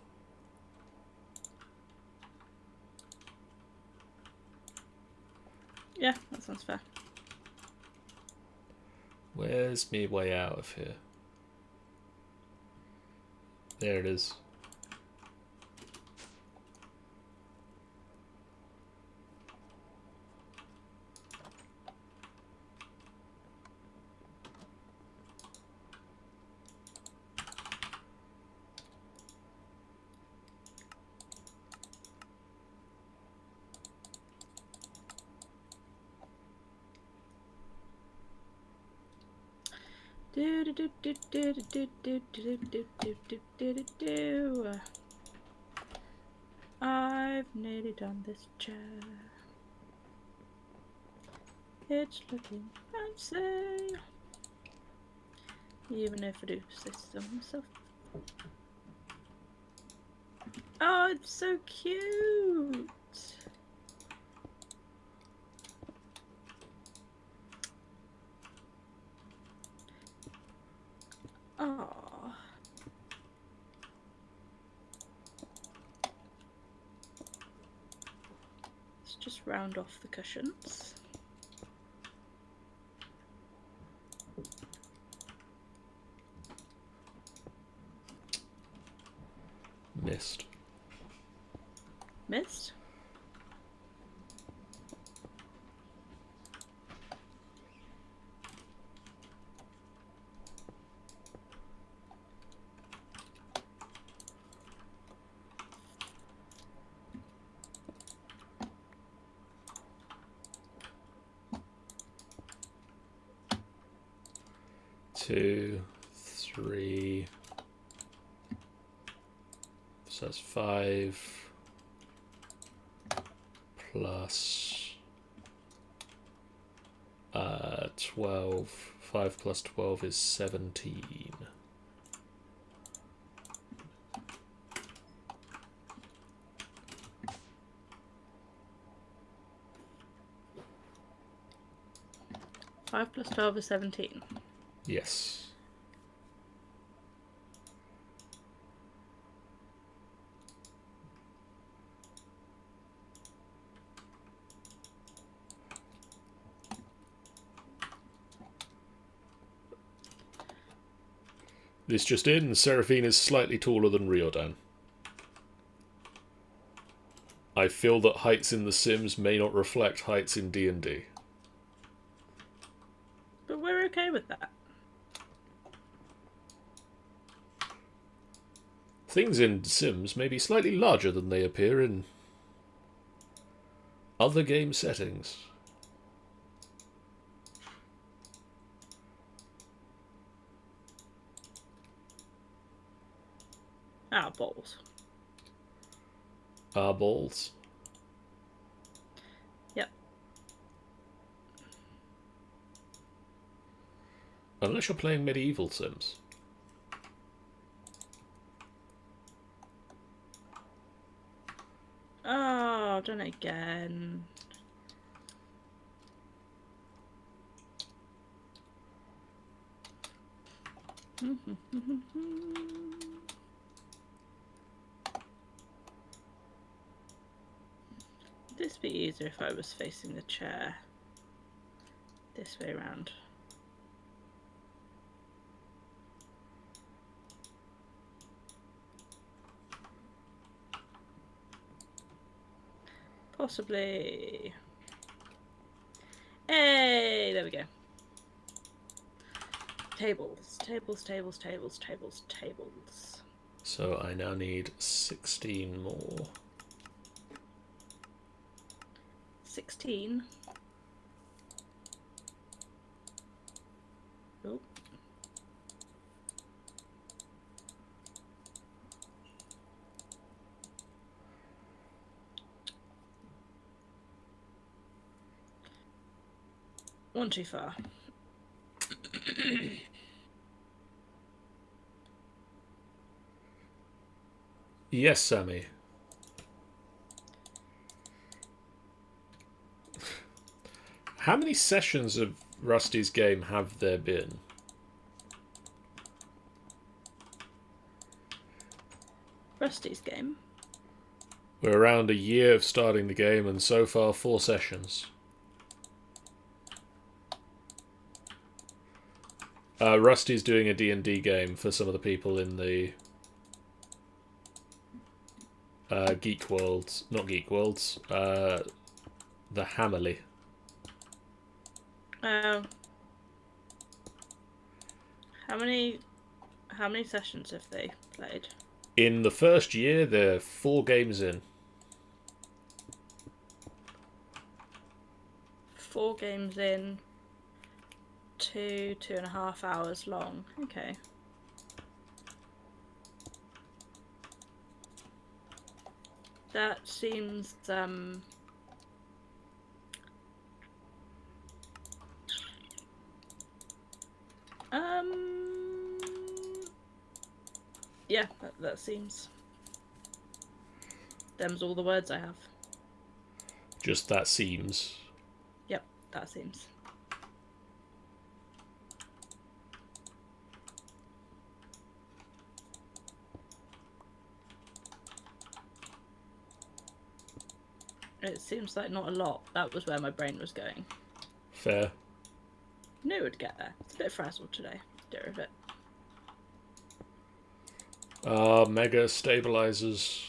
Yeah, that sounds fair. Where's me way out of here? There it is. I've nearly done this chair. It's looking fancy. Even if I do system myself. Oh, it's so cute. Oh. Let's just round off the cushions. Missed. Missed? 2, 3. So that's 5 plus 12. 5 plus 12 is 17. Five plus 12 is 17. Yes. This just in, Seraphine is slightly taller than Riordan. I feel that heights in The Sims may not reflect heights in D&D. But we're okay with that. Things in Sims may be slightly larger than they appear in other game settings. Ah, balls. Our balls. Yep. Unless you're playing medieval Sims. Oh, done it again. Would this be easier if I was facing the chair this way around? Possibly. Hey, there we go. Tables, tables, tables, tables, tables, tables. So I now need 16 more. 16. Oh. One too far. Yes, Sammy. How many sessions of Rusty's game have there been? Rusty's game? We're around a year of starting the game, and so far 4 sessions. Rusty's doing a D&D game for some of the people in the Geek Worlds, not Geek Worlds, the Hammerly. Oh. How many sessions have they played? In the first year, they're 4 games in. 4 games in. 2.5 hours long. Okay. That seems yeah, that seems. Them's all the words I have. Just that seems. Yep, that seems. It seems like not a lot. That was where my brain was going. Fair. Knew it would get there. It's a bit frazzled today. Get rid of it. Mega stabilizers.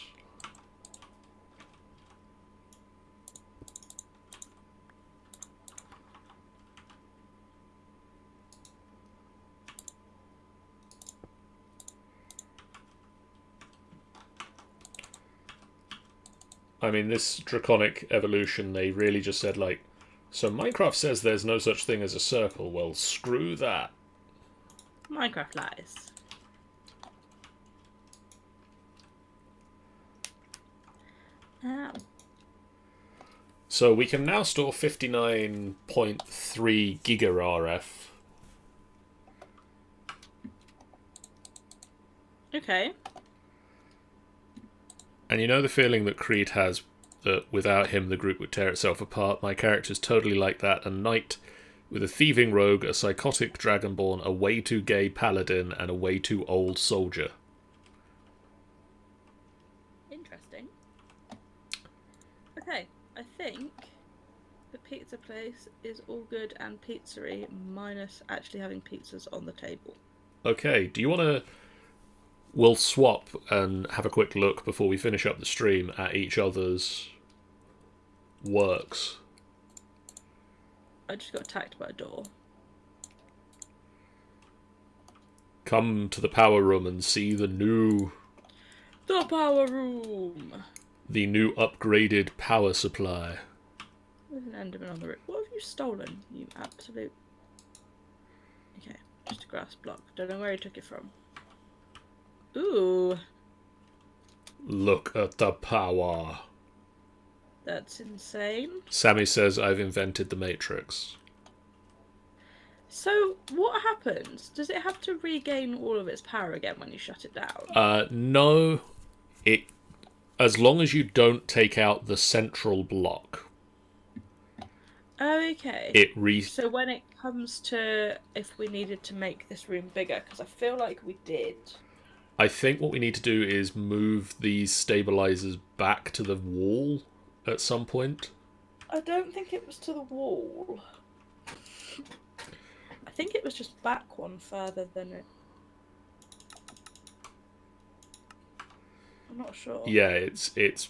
I mean, this draconic evolution, they really just said, like, so Minecraft says there's no such thing as a circle. Well, screw that. Minecraft lies. Ow. So we can now store 59.3 giga RF. Okay. And you know the feeling that Creed has that without him the group would tear itself apart? My character's totally like that. A knight with a thieving rogue, a psychotic dragonborn, a way too gay paladin, and a way too old soldier. Interesting. Okay, I think the pizza place is all good and pizzery, minus actually having pizzas on the table. Okay, do you want to... We'll swap and have a quick look before we finish up the stream at each other's works. I just got attacked by a door. Come to the power room and see the new room! The new upgraded power supply. There's an enderman on the roof. What have you stolen, you absolute... Okay, just a grass block. Don't know where he took it from. Ooh. Look at the power. That's insane. Sammy says I've invented the Matrix. So, what happens? Does it have to regain all of its power again when you shut it down? No. As long as you don't take out the central block. Okay. So So when it comes to if we needed to make this room bigger, because I feel like we did. I think what we need to do is move these stabilizers back to the wall at some point. I don't think it was to the wall. I think it was just back one further than it. I'm not sure. Yeah, it's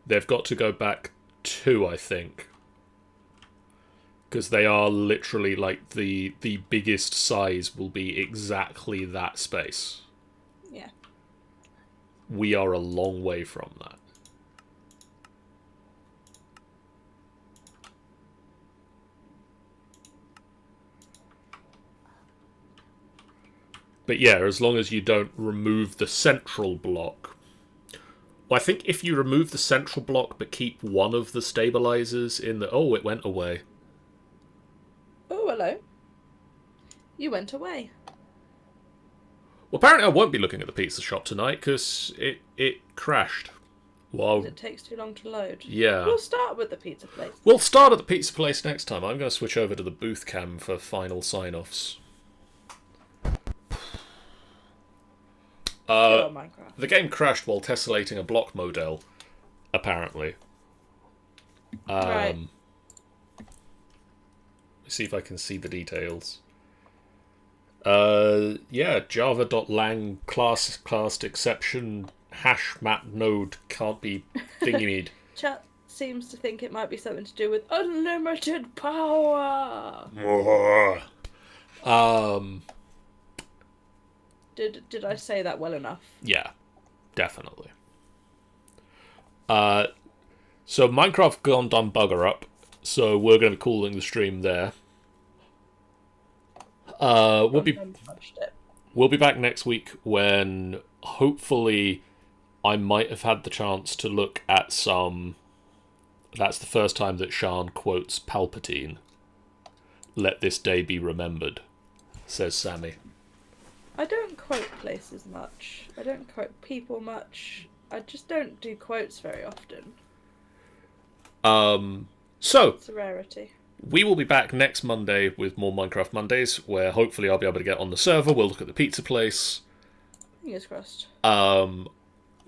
they've got to go back 2, I think. Because they are literally like the biggest size will be exactly that space. Yeah. We are a long way from that. But yeah, as long as you don't remove the central block. Well, I think if you remove the central block but keep one of the stabilizers in the... Oh, it went away. Oh, hello. You went away. Well, apparently I won't be looking at the pizza shop tonight because it crashed. Well, It takes too long to load. yeah. We'll start with the pizza place. We'll start at the pizza place next time. I'm going to switch over to the booth cam for final sign-offs. Minecraft. The game crashed while tessellating a block model, apparently. Right. Let's see if I can see the details. Yeah, java.lang classed exception hash map node can't be thingy-meed. Chat seems to think it might be something to do with unlimited power. Did I say that well enough? Yeah, definitely. So Minecraft gone done bugger up, so we're going to be calling the stream there. We'll be back next week when hopefully I might have had the chance to look at some... That's the first time that Sian quotes Palpatine. Let this day be remembered, says Sammy. I don't quote places much. I don't quote people much. I just don't do quotes very often. So, It's a rarity. we will be back next Monday with more Minecraft Mondays, where hopefully I'll be able to get on the server. We'll look at the pizza place. Fingers crossed.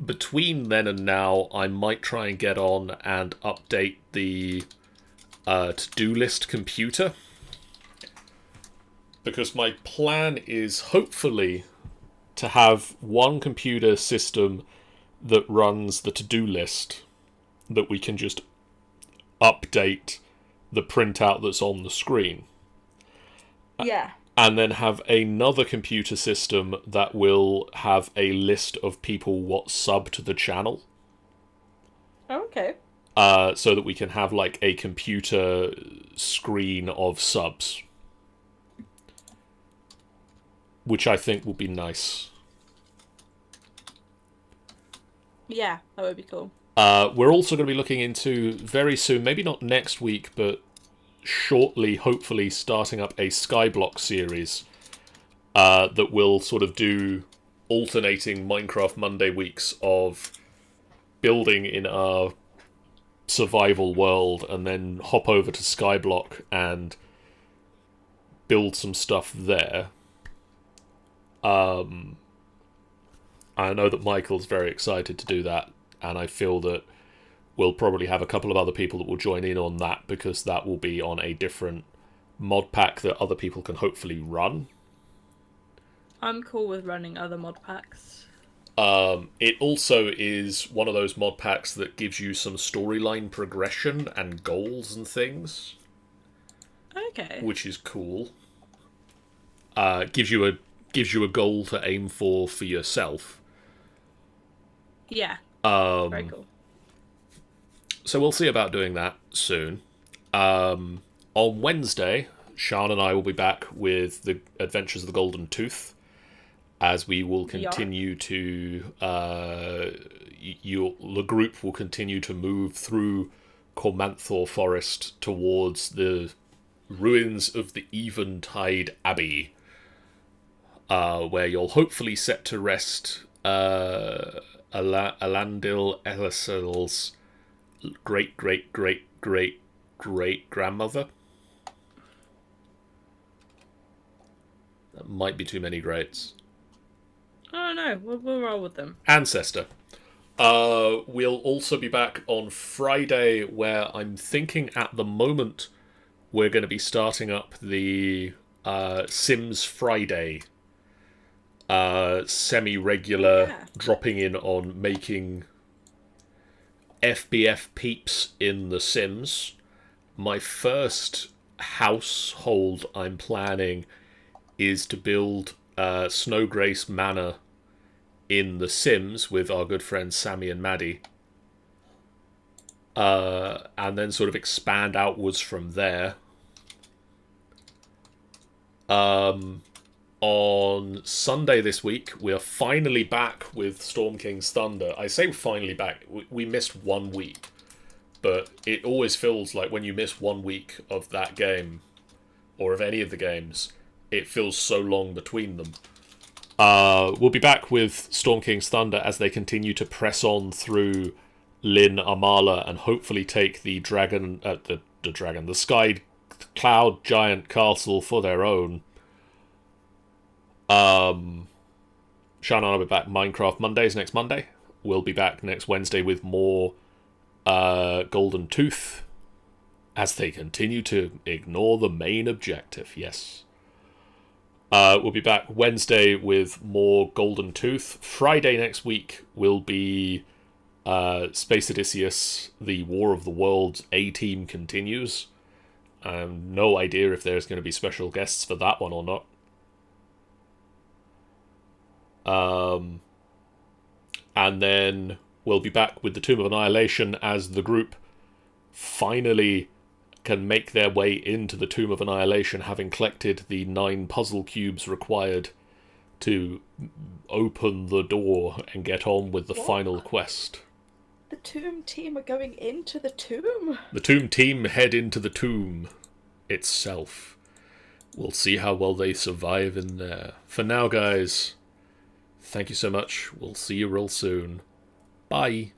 Between then and now, I might try and get on and update the to-do list computer. Because my plan is hopefully to have one computer system that runs the to-do list that we can just update the printout that's on the screen. Yeah. And then have another computer system that will have a list of people what sub to the channel. Okay. So that we can have like a computer screen of subs. which I think will be nice. Yeah, that would be cool. We're also going to be looking into, very soon, maybe not next week, but shortly, hopefully, starting up a Skyblock series that will sort of do alternating Minecraft Monday weeks of building in our survival world and then hop over to Skyblock and build some stuff there. I know that Michael's very excited to do that, and I feel that we'll probably have a couple of other people that will join in on that, because that will be on a different mod pack that other people can hopefully run. I'm cool with running other mod packs. It also is one of those mod packs that gives you some storyline progression and goals and things. Okay. Which is cool. Gives you a goal to aim for yourself. Yeah. Very cool. So we'll see about doing that soon. On Wednesday, Sean and I will be back with the Adventures of the Golden Tooth, as we will continue to... the group will continue to move through Cormanthor Forest towards the ruins of the Eventide Abbey, where you'll hopefully set to rest Alandil Elisel's great-great-great-great-great-grandmother. That might be too many greats. Oh no, we'll roll with them. Ancestor. We'll also be back on Friday, where I'm thinking at the moment we're going to be starting up the Sims Friday semi-regular dropping in on making FBF peeps in The Sims. My first household I'm planning is to build Snowgrace Manor in The Sims with our good friends Sammy and Maddie. And then sort of expand outwards from there. On Sunday this week, we are finally back with Storm King's Thunder. I say finally back. We missed 1 week. But it always feels like when you miss 1 week of that game, or of any of the games, it feels so long between them. We'll be back with Storm King's Thunder as they continue to press on through Lynn Amala and hopefully take the the Sky Cloud Giant Castle for their own. Sean and I will be back Minecraft Mondays next Monday. We'll be back next Wednesday with more Golden Tooth as they continue to ignore the main objective. Yes. We'll be back Wednesday with more Golden Tooth. Friday next week will be Space Odysseus, the War of the Worlds A-Team continues. No idea if there's going to be special guests for that one or not. And then we'll be back with the Tomb of Annihilation as the group finally can make their way into the Tomb of Annihilation, having collected the 9 puzzle cubes required to open the door and get on with the final quest. The Tomb team are going into the tomb? The Tomb team head into the tomb itself. We'll see how well they survive in there. For now, guys, thank you so much. We'll see you real soon. Bye.